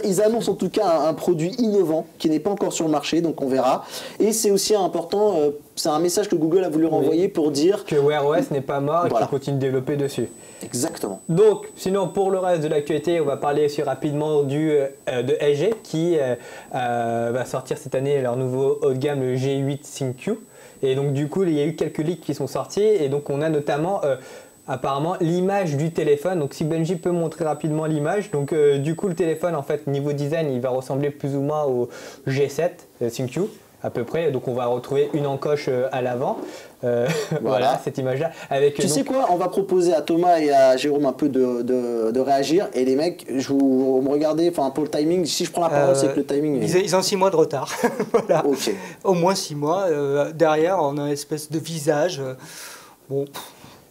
Ils annoncent en tout cas un produit innovant qui n'est pas encore sur le marché, donc on verra. Et c'est aussi important, c'est un message que Google a voulu renvoyer pour dire que Wear OS n'est pas mort et Voilà. qu'il continue de développer dessus. exactement. Donc, sinon, pour le reste de l'actualité, on va parler aussi rapidement de LG qui va sortir cette année leur nouveau haut de gamme, le G8 ThinQ. Et donc, du coup, il y a eu quelques leaks qui sont sortis. Et donc, on a notamment, apparemment, l'image du téléphone. Donc, si Benji peut montrer rapidement l'image. Donc, du coup, le téléphone, en fait, niveau design, il va ressembler plus ou moins au G7 ThinQ. À peu près, donc on va retrouver une encoche à l'avant. Voilà, cette image-là. Tu sais quoi, on va proposer à Thomas et à Jérôme un peu de réagir. Et les mecs, vous me regardez, enfin pour le timing, si je prends la parole, c'est que le timing est... Ils ont 6 mois de retard. Voilà. Ok. Au moins 6 mois. Derrière, on a une espèce de visage. Bon.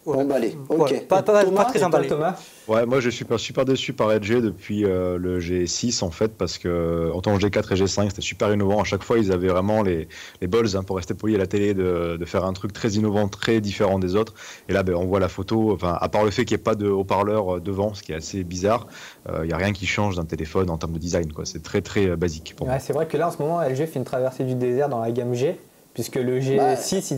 Bon, bah allez, ok. Voilà. Pas très emballé. Thomas. Ouais, moi je suis super déçu par LG depuis le G6 en fait, parce que autant G4 et G5 c'était super innovant. À chaque fois, ils avaient vraiment les balls, pour rester poli à la télé, de faire un truc très innovant, très différent des autres. Et là, on voit la photo, enfin, à part le fait qu'il n'y ait pas de haut-parleur devant, ce qui est assez bizarre, il n'y a rien qui change d'un téléphone en termes de design, quoi. C'est très très basique pour moi. Ouais, c'est vrai que là, en ce moment, LG fait une traversée du désert dans la gamme G. Puisque le G6,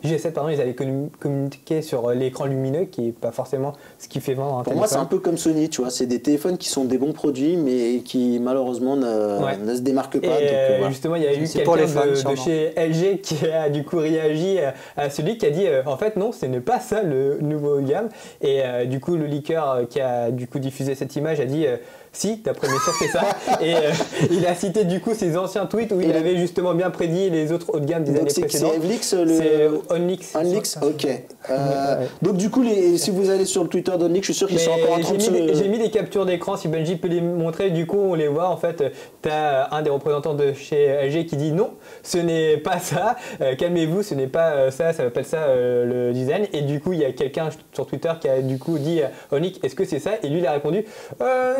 G7, pardon, ils avaient communiqué sur l'écran lumineux, qui n'est pas forcément ce qui fait vendre un Pour téléphone. moi, c'est un peu comme Sony, tu vois. C'est des téléphones qui sont des bons produits, mais qui malheureusement ne se démarquent pas. Et donc, voilà. justement, il y a eu C'est pour les quelqu'un fans, de sûrement. chez LG qui a du coup réagi à celui qui a dit en fait non, ce n'est pas ça le nouveau haut de gamme. Et du coup, le leaker qui a du coup diffusé cette image a dit si, d'après mes sources, c'est ça. Et il a cité du coup ses anciens tweets où il avait justement bien prédit les autres haut de gamme des Donc années c'est précédentes. Evlix, C'est Onlix. Onlix, ok. Donc du coup, si vous allez sur le Twitter d'Onlix, je suis sûr qu'ils Mais sont encore en train de j'ai mis des captures d'écran, si Benji peut les montrer, du coup on les voit en fait, tu as un des représentants de chez LG qui dit non, ce n'est pas ça, calmez-vous, ce n'est pas ça, ça s'appelle ça le design, et du coup il y a quelqu'un sur Twitter qui a du coup dit Onyx, est-ce que c'est ça? Et lui il a répondu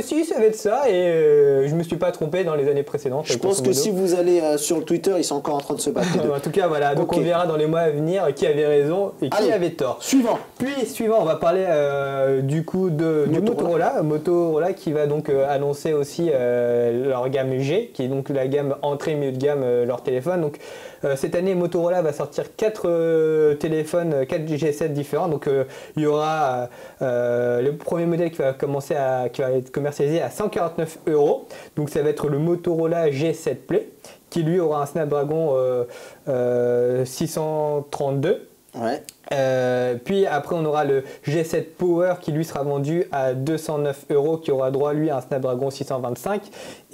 si ça va être ça, et je me suis pas trompé dans les années précédentes. Je pense que si vous allez sur le Twitter, ils sont encore en train de se battre. les deux. En tout cas voilà, donc Ok. on verra dans les mois à venir qui avait raison et qui Allez. avait tort. Suivant. Puis suivant, on va parler du coup du Motorola qui va donc annoncer aussi leur gamme G, qui est donc la gamme entrée milieu de gamme leur téléphone. Donc cette année, Motorola va sortir 4 téléphones, 4 G7 différents. Donc il y aura le premier modèle qui va être commercialisé à 149 €. Donc ça va être le Motorola G7 Play, qui lui aura un Snapdragon 632. Ouais. Puis après on aura le G7 Power qui lui sera vendu à 209 €, qui aura droit lui à un Snapdragon 625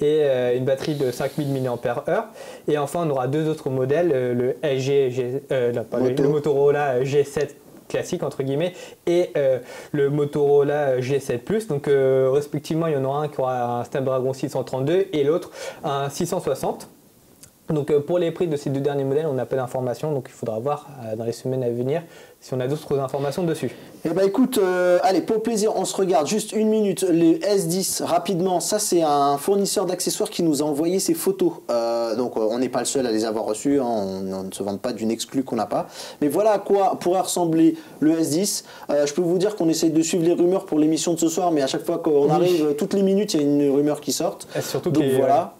et une batterie de 5000 mAh. Et enfin on aura 2 autres modèles, le le Motorola G7 classique entre guillemets et le Motorola G7 Plus. Donc respectivement il y en aura un qui aura un Snapdragon 632 et l'autre un 660. Donc pour les prix de ces deux derniers modèles, on n'a pas d'informations, donc il faudra voir dans les semaines à venir si on a d'autres informations dessus. Eh ben écoute, allez, pour le plaisir, on se regarde juste une minute. Les S10, rapidement, ça c'est un fournisseur d'accessoires qui nous a envoyé ses photos. Donc on n'est pas le seul à les avoir reçues, hein, on ne se vante pas d'une exclue qu'on n'a pas. Mais voilà à quoi pourrait ressembler le S10. Je peux vous dire qu'on essaye de suivre les rumeurs pour l'émission de ce soir, mais à chaque fois qu'on arrive, toutes les minutes, il y a une rumeur qui sort. Surtout donc voilà.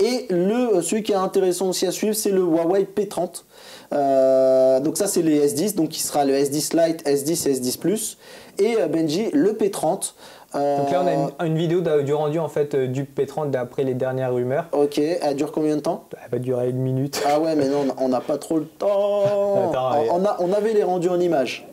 Et celui qui est intéressant aussi à suivre, c'est le Huawei P30. Donc ça c'est les S10, donc qui sera le S10 Lite, S10 et S10 Plus. Et Benji, le P30. Donc là on a une vidéo du rendu en fait du P30 d'après les dernières rumeurs. Ok, elle dure combien de temps? Elle va durer 1 minute. Ah ouais, mais non, on n'a pas trop le temps. Attends, on avait les rendus en images.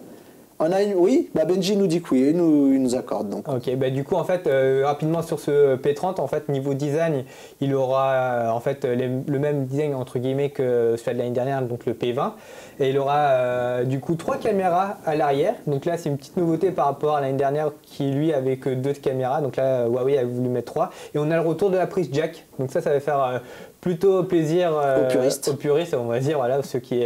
Oui, bah Benji nous dit que oui, il nous accorde donc. Ok, bah du coup en fait rapidement sur ce P30, en fait niveau design, il aura en fait le même design entre guillemets que celui de l'année dernière, donc le P20, et il aura du coup 3 caméras à l'arrière. Donc là c'est une petite nouveauté par rapport à l'année dernière qui lui avait que 2 caméras. Donc là Huawei a voulu mettre 3, et on a le retour de la prise jack. Donc ça va faire plutôt plaisir aux puristes, on va dire, voilà, ceux qui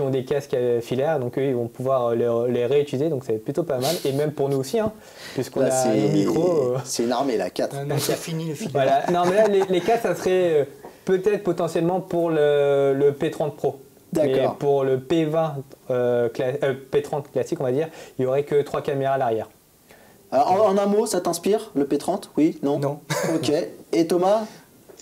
ont des casques filaires, donc eux ils vont pouvoir les réutiliser, donc ça va être plutôt pas mal, et même pour nous aussi, hein, puisqu'on a nos micros. C'est une armée là, 4. Non, c'est fini le filaire. Voilà. Non mais là les 4 ça serait peut-être potentiellement pour le P30 Pro. D'accord. Mais pour le P20 P30 classique on va dire, il n'y aurait que 3 caméras à l'arrière. En un mot, ça t'inspire, le P30? Oui? Non? Non. Ok. Et Thomas?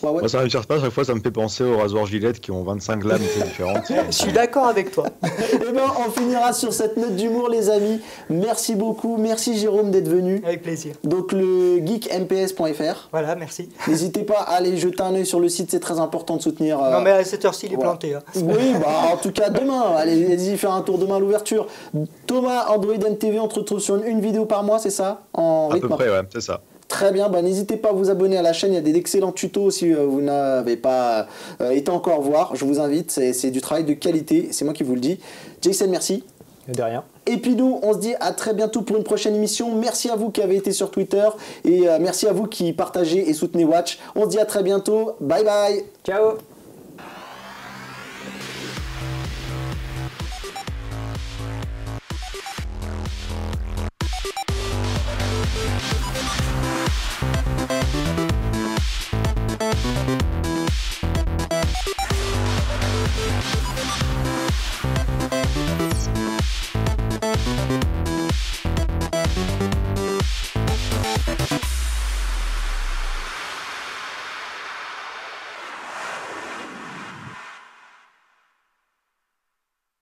Ouais. Moi, ça ne m'inspire pas, chaque fois ça me fait penser aux rasoirs Gillette qui ont 25 lames différentes. Je suis d'accord avec toi. Eh ben, on finira sur cette note d'humour, les amis. Merci beaucoup. Merci Jérôme d'être venu. Avec plaisir. Donc le geekmps.fr. Voilà, merci. N'hésitez pas à aller jeter un œil sur le site, c'est très important de soutenir. Non, mais à cette heure-ci, il est voilà. planté. Hein. Oui, bah en tout cas demain. Allez-y faire un tour demain à l'ouverture. Thomas, Android MTV, on te retrouve sur une vidéo par mois, c'est ça? En À rythme. peu près, ouais, c'est ça. Très bien, bah, n'hésitez pas à vous abonner à la chaîne, il y a d'excellents tutos si vous n'avez pas été encore voir, je vous invite, c'est du travail de qualité, c'est moi qui vous le dis. Jason, merci. De rien. Et puis nous, on se dit à très bientôt pour une prochaine émission. Merci à vous qui avez été sur Twitter et merci à vous qui partagez et soutenez Watch. On se dit à très bientôt, bye bye. Ciao.